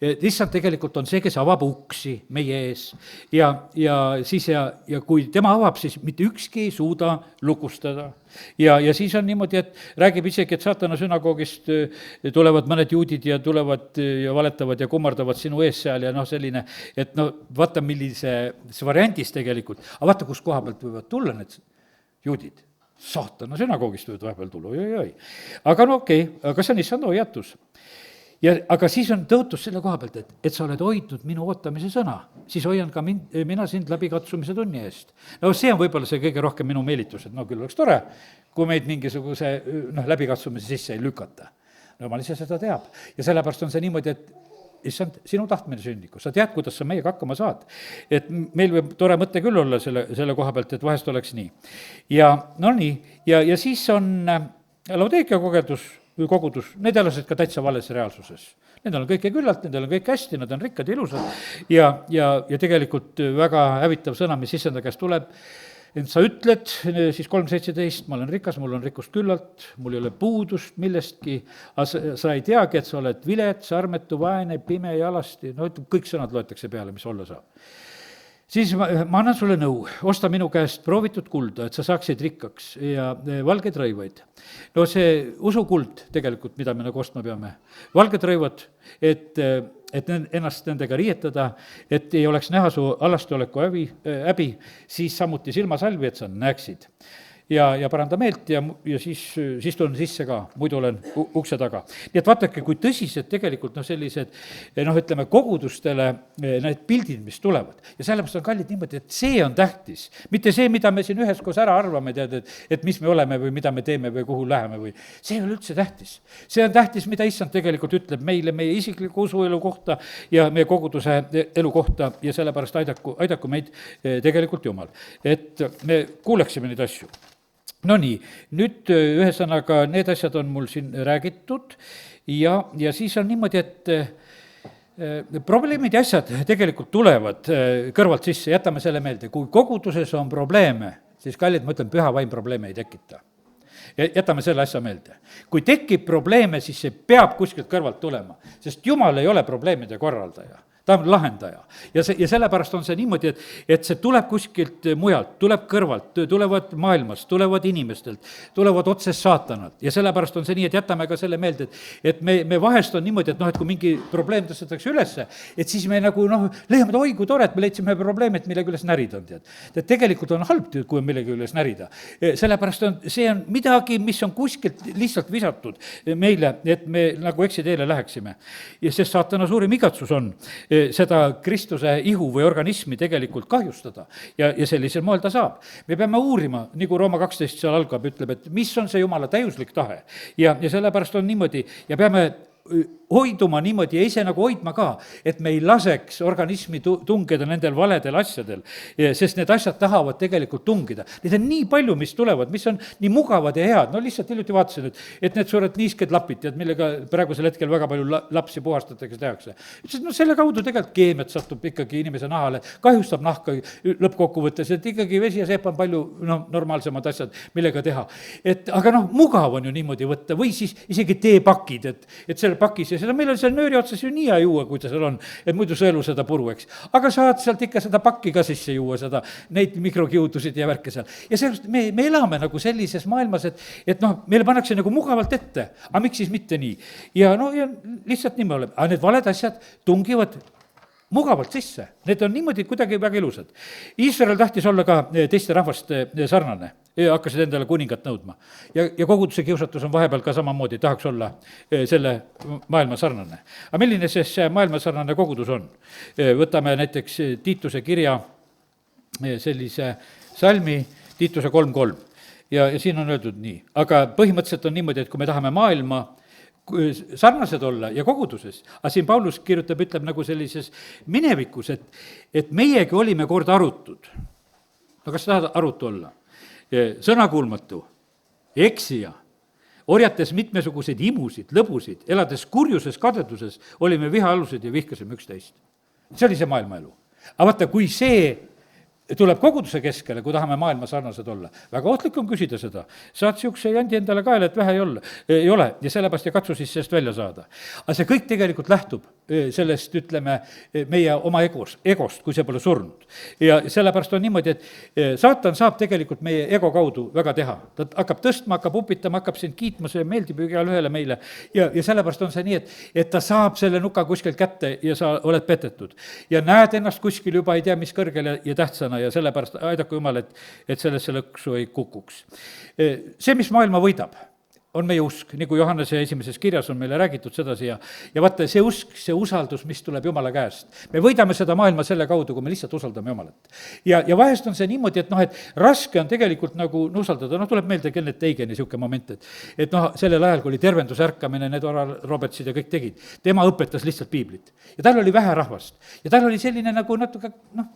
et issand tegelikult on see, kes avab uksi meie ees. Ja kui tema avab, siis mitte ükski ei suuda lukustada. Ja siis on niimoodi, et räägib isegi, et saatana sünagoogist tulevad mõned juudid ja tulevad ja valetavad ja kummardavad sinu ees seal ja selline, et vaata, millises variandis tegelikult, aga vaata, kus koha pealt võivad tulla need juudid. Saatana sünagoogist võivad vahepeal tulla, oi. Aga okei, aga see on issand hoiatus. Aga siis on tõotus selle koha pealt, et sa oled hoidnud minu ootamise sõna, siis hoian ka mina sind läbi katsumise tunni eest. See on võib-olla see kõige rohkem minu meelitus, et küll oleks tore, kui meid mingisuguse läbikatsumise sisse ei lükata. Jumal ise seda teab ja sellepärast on see niimoodi, et issand, sinu tahtmine sünniku, sa tead, kuidas sa meiega hakkama saad. Et meil võib tore mõte küll olla selle koha pealt, et vahest oleks nii. Ja siis on Laodicea kogudus, need elasid ka täitsa vales reaalsuses. Nendel on kõike küllalt, nendel on kõik hästi, nad on rikkad ja ilusad ja tegelikult väga hävitav sõna, mis issanda käest tuleb, et sa ütled, siis 3.17, ma olen rikas, mul on rikkust küllalt, mul ei ole puudust millestki, aga sa ei teagi, et sa oled vilets, armetu, vaene, pime ja alasti, kõik sõnad loetakse peale, mis olla saab. Siis ma annan sulle nõu, osta minu käest proovitud kulda, et sa saaksid rikkaks ja valgeid rõivaid. See usukuld tegelikult, mida me nagu ostma peame. Valged rõivad, et ennast nendega riietada, et ei oleks näha su alasteoleku häbi, siis samuti silmasalvi, et sa näeksid. ja paranda meelt ja siis tulen sisse ka, muidu olen ukse taga. nii et vaadake, kui tõsised tegelikult sellised ütleme, kogudustele need pildid, mis tulevad. ja sellepärast on kallid niimoodi, et see on tähtis, mitte see, mida me siin üheskoos ära arvame, tead, et mis me oleme või mida me teeme või kuhu läheme või see ei ole üldse tähtis. see on tähtis, mida issand tegelikult ütleb meile meie isikliku usuelu kohta ja meie koguduse elu kohta ja sellepärast aidaku meid tegelikult Jumal, et me kuuleksime neid asju. No nii, nüüd ühesõnaga need asjad on mul siin räägitud ja siis on niimoodi, et probleemid ja asjad tegelikult tulevad kõrvalt sisse, jätame selle meelde, kui koguduses on probleeme, siis kallid, ma ütlen, püha vaim probleeme ei tekita. Ja jätame selle asja meelde. Kui tekib probleeme, siis see peab kuskilt kõrvalt tulema, sest Jumal ei ole probleemide korraldaja. Ta on lahendaja ja sellepärast on see niimoodi, et see tuleb kuskilt mujalt, tuleb kõrvalt, tulevad maailmast, tulevad inimestelt, tulevad otsest saatanalt ja sellepärast on see nii, et jätame ka selle meelde, et me vahest on niimoodi, et et kui mingi probleem tõstetakse ülesse, et siis me nagu leiame, oi kui tore, et me leidsime probleemi, et millega üles närida on, tead. Et tegelikult on halb, kui on millega üles närida. Sellepärast see on midagi, mis on kuskilt lihtsalt visatud meile, et me nagu eksiteele läheksime. Ja sest saatana suurim igatsus on seda Kristuse ihu või organismi tegelikult kahjustada ja sellisel moel ta saab. Me peame uurima, nagu Rooma 12 seal algab, ütleb, et mis on see Jumala täiuslik tahe ja sellepärast on niimoodi ja peame hoiduma niimoodi ja ise nagu hoidma ka, et me ei laseks organismi tungeda nendel valedel asjadel, sest need asjad tahavad tegelikult tungida. Neid on nii palju, mis tulevad, mis on nii mugavad ja head, lihtsalt hiljuti vaatasin, et need suured niisked lapid, millega praegusel hetkel väga palju lapsi puhastatakse, tehakse. Selle kaudu tegelikult keemiat satub ikkagi inimese nahale, kahjustab nahka lõppkokkuvõttes, et ikkagi vesi ja seep on palju normaalsemad asjad, millega teha. Aga mugav on ju niimoodi võtta või siis isegi teepakid, et selle pakis ja seda meil on seal nööri otsas ju nii hea juua, kui ta seal on, et muidu sõelu seda puru, eks. Aga saad sealt ikka seda pakki ka sisse juua, seda, neid mikrokiudusid ja värke seal. Ja sellest me elame nagu sellises maailmas, et meile pannakse nagu mugavalt ette, aga miks siis mitte nii? Ja lihtsalt nii me oleme, aga need valed asjad tungivad mugavalt sisse, need on niimoodi kuidagi väga ilusad. Iisrael tahtis olla ka teiste rahvaste sarnane, hakkasid endale kuningat nõudma. Ja koguduse kiusatus on vahepeal ka samamoodi, tahaks olla selle maailma sarnane. Aga milline see maailma sarnane kogudus on? Võtame näiteks Tiituse kirja sellise salmi, Tiituse 3.3. Ja siin on öeldud nii, aga põhimõtteliselt on niimoodi, et kui me tahame maailma sarnased olla ja koguduses, aga siin Paulus kirjutab, ütleb nagu sellises minevikus, et meiegi olime kord arutud. No kas tahad arutu olla? Sõnakuulmatu, eksija, orjates mitmesuguseid imusid, lõbusid, elades kurjuses, kadeduses, olime vihaalused ja vihkasime üksteist. See oli see maailmaelu. Aga vaata, kui see tuleb koguduse keskele, kui tahame maailma sarnased olla. Väga ohtlik on küsida seda. Saad siukse jandi endale kaela, et vähe ei ole ja sellepärast ja katsu siis sellest välja saada. Aga see kõik tegelikult lähtub sellest, ütleme, meie oma egost, kui see pole surnud. Ja sellepärast on niimoodi, et saatan saab tegelikult meie ego kaudu väga teha. Ta hakkab tõstma, hakkab upitama, hakkab sind kiitma, see meeldib ju igale ühele meile. Ja sellepärast on see nii, et ta saab selle nuka kuskilt kätte ja sa oled petetud. Ja näed ennast kuskil juba ei tea, mis kõrgel ja tähtsana ja sellepärast aidaku Jumal, et sellesse lõksu ei kukuks. See, mis maailma võidab, on meie usk, nagu Johannese esimeses kirjas on meile räägitud sedasi ja vaata, see usk, see usaldus, mis tuleb Jumala käest. Me võidame seda maailma selle kaudu, kui me lihtsalt usaldame Jumalat. Ja vahest on see niimoodi, et raske on tegelikult nagu usaldada, tuleb meelde Kenneth Eigeni niisugune moment, et sellel ajal, kui oli tervendusärkamine, need Oral Robertsid ja kõik tegid, tema õpetas lihtsalt piiblit. Ja tal oli vähe rahvast. Ja tal oli selline nagu natuke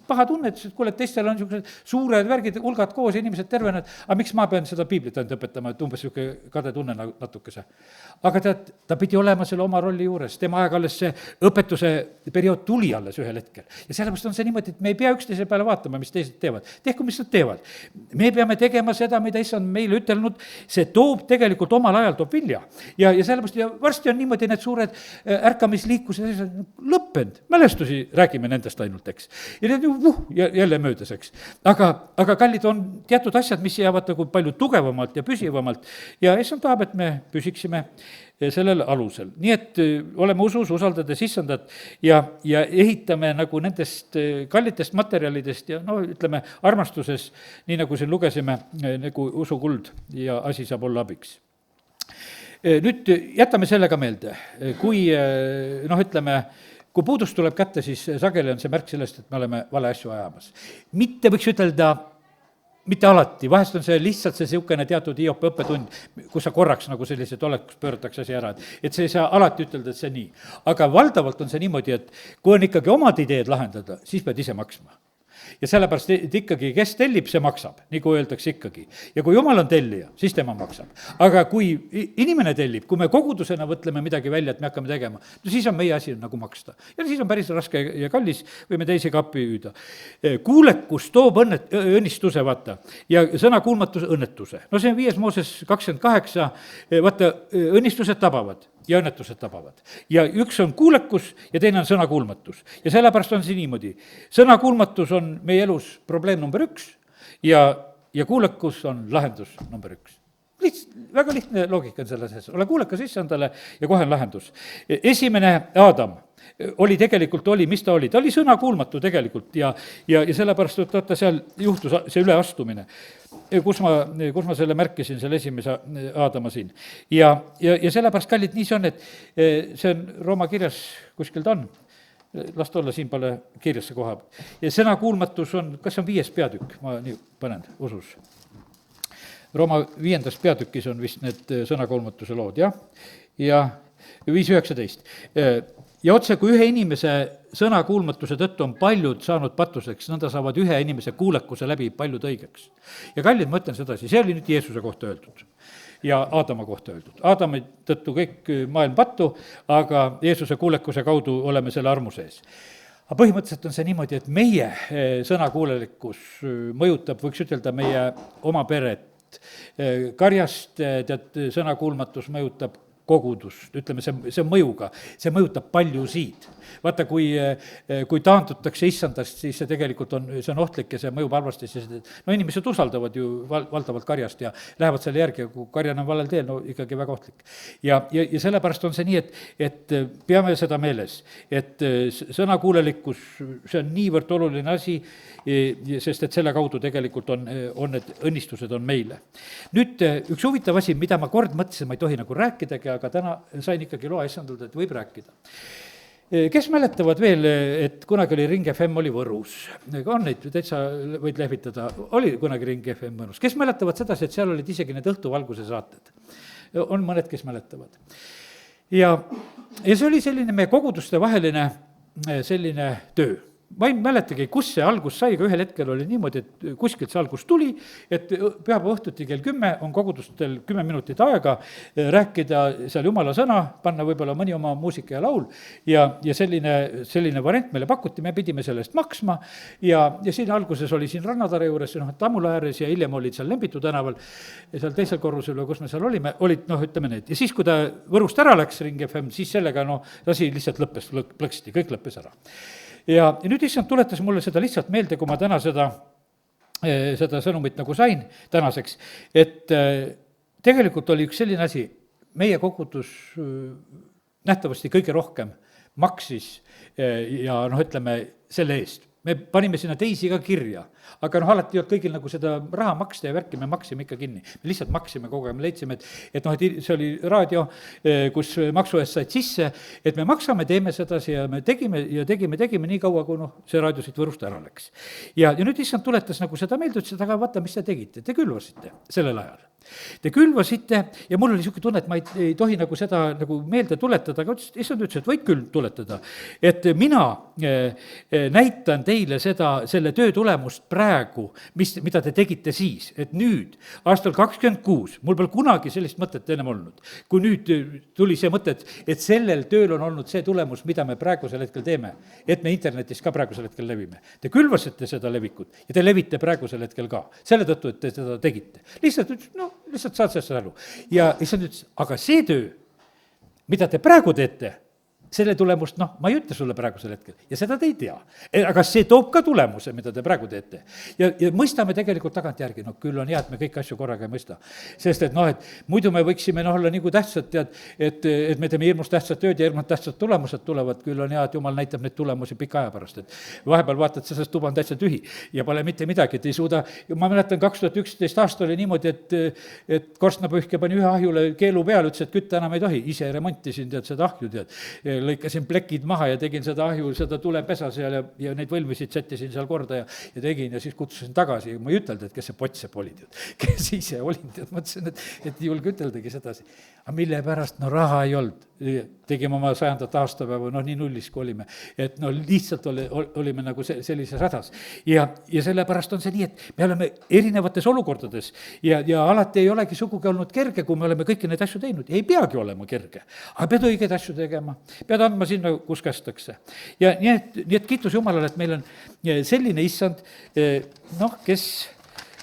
paha tunnetus, et kuule, et teistel on niisugused suured värgid, hulgad koos, inimesed tervened, aga miks ma pean seda piiblit ainult õpetama, et umbes niisugune kade tunne natukese. Aga ta pidi olema selle oma rolli juures, tema aeg alles see õpetuse periood tuli alles ühel hetkel. Ja sellepärast on see niimoodi, et me ei pea üksteise peale vaatama, mis teised teevad. Tehku, mis nad teevad. Me peame tegema seda, mida issand meile ütelnud, see toob tegelikult omal ajal toob vilja. Ja sellepärast ja varsti on niimoodi need suured ärkamisliiklused lõppenud, mälestusi räägime nendest ainult, eks. Ja need jälle möödas, eks. Aga kallid on teatud asjad, mis jäävad nagu palju tugevamalt ja püsivamalt ja issand tahab tahab, et me püsiksime sellel alusel. nii et oleme usus, usaldades issandat ja ehitame nagu nendest kallitest materjalidest ja no ütleme, armastuses, nii nagu siin lugesime, nagu usukuld ja asi saab olla abiks. Nüüd jätame selle ka meelde, kui noh, ütleme, kui puudus tuleb kätte, siis sageli on see märk sellest, et me oleme vale asju ajamas. Mitte võiks ütelda, mitte alati, vahest on see lihtsalt see niisugune teatud Hiopi õppetund, kus sa korraks nagu sellised oled, kus pööratakse asi ära, et see ei saa alati ütelda, et see nii. Aga valdavalt on see niimoodi, et kui on ikkagi omad ideed lahendada, siis pead ise maksma. Ja sellepärast, et ikkagi, kes tellib, see maksab, nagu öeldakse ikkagi. Ja kui jumal on tellija, siis tema maksab. Aga kui inimene tellib, kui me kogudusena võtleme midagi välja, et me hakkame tegema, no siis on meie asi nagu maksta. Ja siis on päris raske ja kallis, võime teisi kappi hüüda. Kuulekus toob õnnistuse, vaata, ja sõna kuulmatus õnnetuse. No see on 5 Mooses 28, vaata, õnnistused tabavad ja õnnetused tabavad. Ja üks on kuulekus ja teine on sõnakuulmatus. Ja sellepärast on see niimoodi. Sõnakuulmatus on meie elus probleem number 1 ja kuulekus on lahendus number 1. Väga lihtne loogika on selles ees. Ole kuulekas issandale ja kohe on lahendus. Esimene Aadam oli, mis ta oli? Ta oli sõnakuulmatu tegelikult ja sellepärast, et vaata, seal juhtus see üleastumine. Kus ma selle märkisin, selle esimese Aadama siin. Ja sellepärast, kallid, nii see on, et see on Rooma kirjas, kuskil ta on, las ta olla siin pole kirjas see koha. Ja sõnakuulmatus on, kas on 5. peatükk, ma nii panen usus. Rooma 5. peatükis on vist need sõnakuulmatuse lood, jah? Ja 5.19. Ja otse, kui ühe inimese sõnakuulmatuse tõttu on paljud saanud pattuseks, nõnda saavad ühe inimese kuulekuse läbi paljud õigeks. Ja kallid, ma ütlen sedasi, see oli nüüd Jeesuse kohta öeldud ja Aadama kohta öeldud. Aadami tõttu kõik maailm pattu, aga Jeesuse kuulekuse kaudu oleme selle armu sees. Aga põhimõtteliselt on see niimoodi, et meie sõnakuulelikkus mõjutab, võiks ütelda, meie oma peret. Karjast, tead, sõnakuulmatus mõjutab kogudust, ütleme, see mõjuga, see mõjutab paljusid. Vaata, kui taandutakse issandast, siis see tegelikult on ohtlik ja see mõjub halvasti, sest no inimesed usaldavad ju valdavalt karjast ja lähevad selle järgi ja kui karjana on valel teel, no ikkagi väga ohtlik. Ja sellepärast on see nii, et peame seda meeles, et sõnakuulelikkus, see on niivõrd oluline asi, sest et selle kaudu tegelikult on need õnnistused on meile. Nüüd üks huvitav asi, mida ma kord mõtlesin, ma ei tohi nagu rääkidagi, aga täna sain ikkagi loa issandalt, et võib rääkida. Kes mäletavad veel, et kunagi oli Ring FM oli Võrus? On neid täitsa võid lehvitada, oli kunagi Ring FM Võrus. Kes mäletavad sedasi, et seal olid isegi need õhtuvalguse saated? On mõned, kes mäletavad. Ja see oli selline meie koguduste vaheline selline töö. Ma ei mäletagi, kus see algus sai, aga ühel hetkel oli niimoodi, et kuskilt see algus tuli, et pühapäeva õhtuti kell 10 on kogudustel 10 minutit aega rääkida seal jumala sõna, panna võib-olla mõni oma muusika ja laul ja selline variant meile pakuti, me pidime selle eest maksma ja siin alguses oli siin Rannatare juures, Tammula ääres ja hiljem olid seal Lembitu tänaval, seal teisel korrusel või kus me seal olime, olid ütleme need. Ja siis, kui ta Võrust ära läks, Ring FM, siis sellega asi lihtsalt lõppes, plõksti, kõik lõppes ära. Ja nüüd issand tuletas mulle seda lihtsalt meelde, kui ma täna seda sõnumit nagu sain tänaseks, et tegelikult oli üks selline asi, meie kogudus nähtavasti kõige rohkem maksis ja ütleme selle eest. Me panime sinna teisi ka kirja, aga alati ei olnud kõigil nagu seda raha maksta ja värki, me maksime ikka kinni. Me lihtsalt maksime kogu aeg, me leidsime, et see oli raadio, kus maksu eest said sisse, et me maksame, teeme sedasi ja me tegime nii kaua, kui see raadio siit Võrust ära läks. Ja nüüd issand tuletas nagu seda meelde, ütles, et aga vaata, mis te tegite, te külvasite sellel ajal. Te külvasite ja mul oli niisugune tunne, et ma ei tohi nagu seda nagu meelde tuletada, aga issand ütles, et võid küll tuletada, et mina näitan teile selle töö tulemust praegu, mida te tegite siis, et nüüd, aastal 26, mul pole kunagi sellist mõtet ennem olnud, kui nüüd tuli see mõte, et sellel tööl on olnud see tulemus, mida me praegusel hetkel teeme, et me internetis ka praegusel hetkel levime. Te külvasite seda levikut ja te levite praegusel hetkel ka, selle tõttu, et te seda tegite. Lihtsalt saad sellest aru. Ja issand ütles, aga see töö, mida te praegu teete, selle tulemust, ma ei ütle sulle praegusel hetkel ja seda te ei tea. Aga see toob ka tulemuse, mida te praegu teete. Ja mõistame tegelikult tagantjärgi, küll on hea, et me kõiki asju korraga ei mõista. Sest et et muidu me võiksime olla nagu tähtsad, tead, et me teeme hirmust tähtsat tööd ja hirmust tähtsad tulemused tulevad, küll on hea, et Jumal näitab neid tulemusi pika aja pärast, et vahepeal vaatad, sellest tuba on täitsa tühi ja pole mitte midagi, et ei suuda. Ma mäletan, 2011 aasta oli niimoodi, et korstnapühkja pani ühe ahjule keelu peale, ütles, et kütta enam ei tohi, ise remontisin, tead, seda ahju, tead, lõikasin plekid maha ja tegin seda ahju, seda tulepesa seal ja neid võlmisid sättisin seal korda ja tegin ja siis kutsusin tagasi. Ma ei ütelda, et kes see Potsep oli, tead, kes ise olin, tead, mõtlesin, et ei julge üteldagi sedasi. Aga mille pärast, raha ei olnud. Tegime oma 100. aastapäeva, nii nullis kui olime. Et lihtsalt olime nagu sellises hädas. Ja sellepärast on see nii, et me oleme erinevates olukordades ja alati ei olegi sugugi olnud kerge, kui me oleme kõiki neid asju teinud. Ei peagi olema kerge, aga pead õigeid asju tegema, pead andma sinna, kus kästakse. Ja nii et kiitus Jumalale, et meil on selline issand,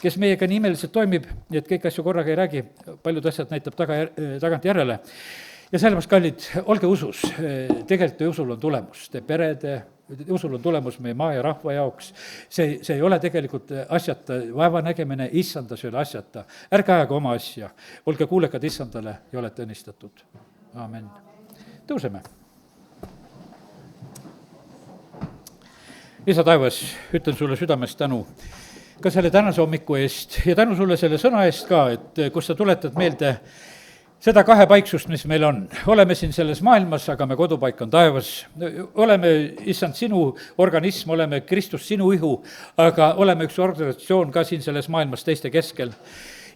kes meiega nii imeliselt toimib, nii et kõik asju korraga ei räägi, paljud asjad näitab tagant järele. Ja sellepärast, kallid, olge usus, tegelikult usul on tulemus, te perede, usul on tulemus meie maa ja rahva jaoks, see ei ole tegelikult asjata, vaeva nägemine issandas ei ole asjata, ärge ajaga oma asja, olge kuulekad issandale ja olete õnnistatud, aamen. Tõuseme. Isa taevas, ütlen sulle südamest tänu ka selle tänase hommiku eest ja tänu sulle selle sõna eest ka, et kus sa tuletad meelde seda kahepaiksust, mis meil on. Oleme siin selles maailmas, aga me kodupaik on taevas. Oleme, issand, sinu organism, oleme Kristus sinu ihu, aga oleme üks organisatsioon ka siin selles maailmas teiste keskel.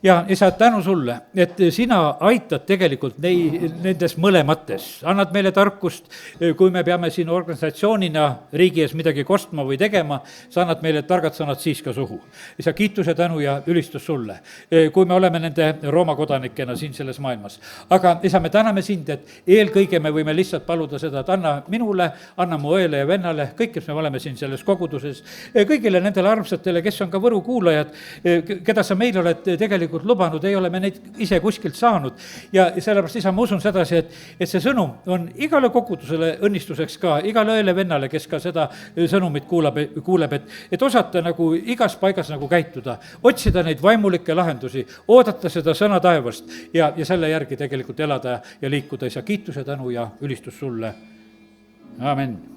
Ja isa, tänu sulle, et sina aitad tegelikult nendes mõlemates, annad meile tarkust, kui me peame siin organisatsioonina riigi ees midagi kostma või tegema, sa annad meile targad sõnad siis ka suhu. Isa, kiituse, tänu ja ülistus sulle, kui me oleme nende Rooma kodanikena siin selles maailmas. Aga isa, me täname sind, et eelkõige me võime lihtsalt paluda seda, et anna minule, anna mu õele ja vennale, kõik, kes me oleme siin selles koguduses, kõigile nendele armsatele, kes on ka Võru kuulajad, keda sa meil oled tegelikult lubanud, ei ole me neid ise kuskilt saanud. Ja sellepärast, isa, ma usun sedasi, et see sõnum on igale kogudusele õnnistuseks ka, igale õele vennale, kes ka seda sõnumit kuuleb, et osata nagu igas paigas nagu käituda, otsida neid vaimulikke lahendusi, oodata seda sõna taevast ja selle järgi tegelikult elada ja liikuda. Isa, kiituse, tänu ja ülistus sulle. Amen.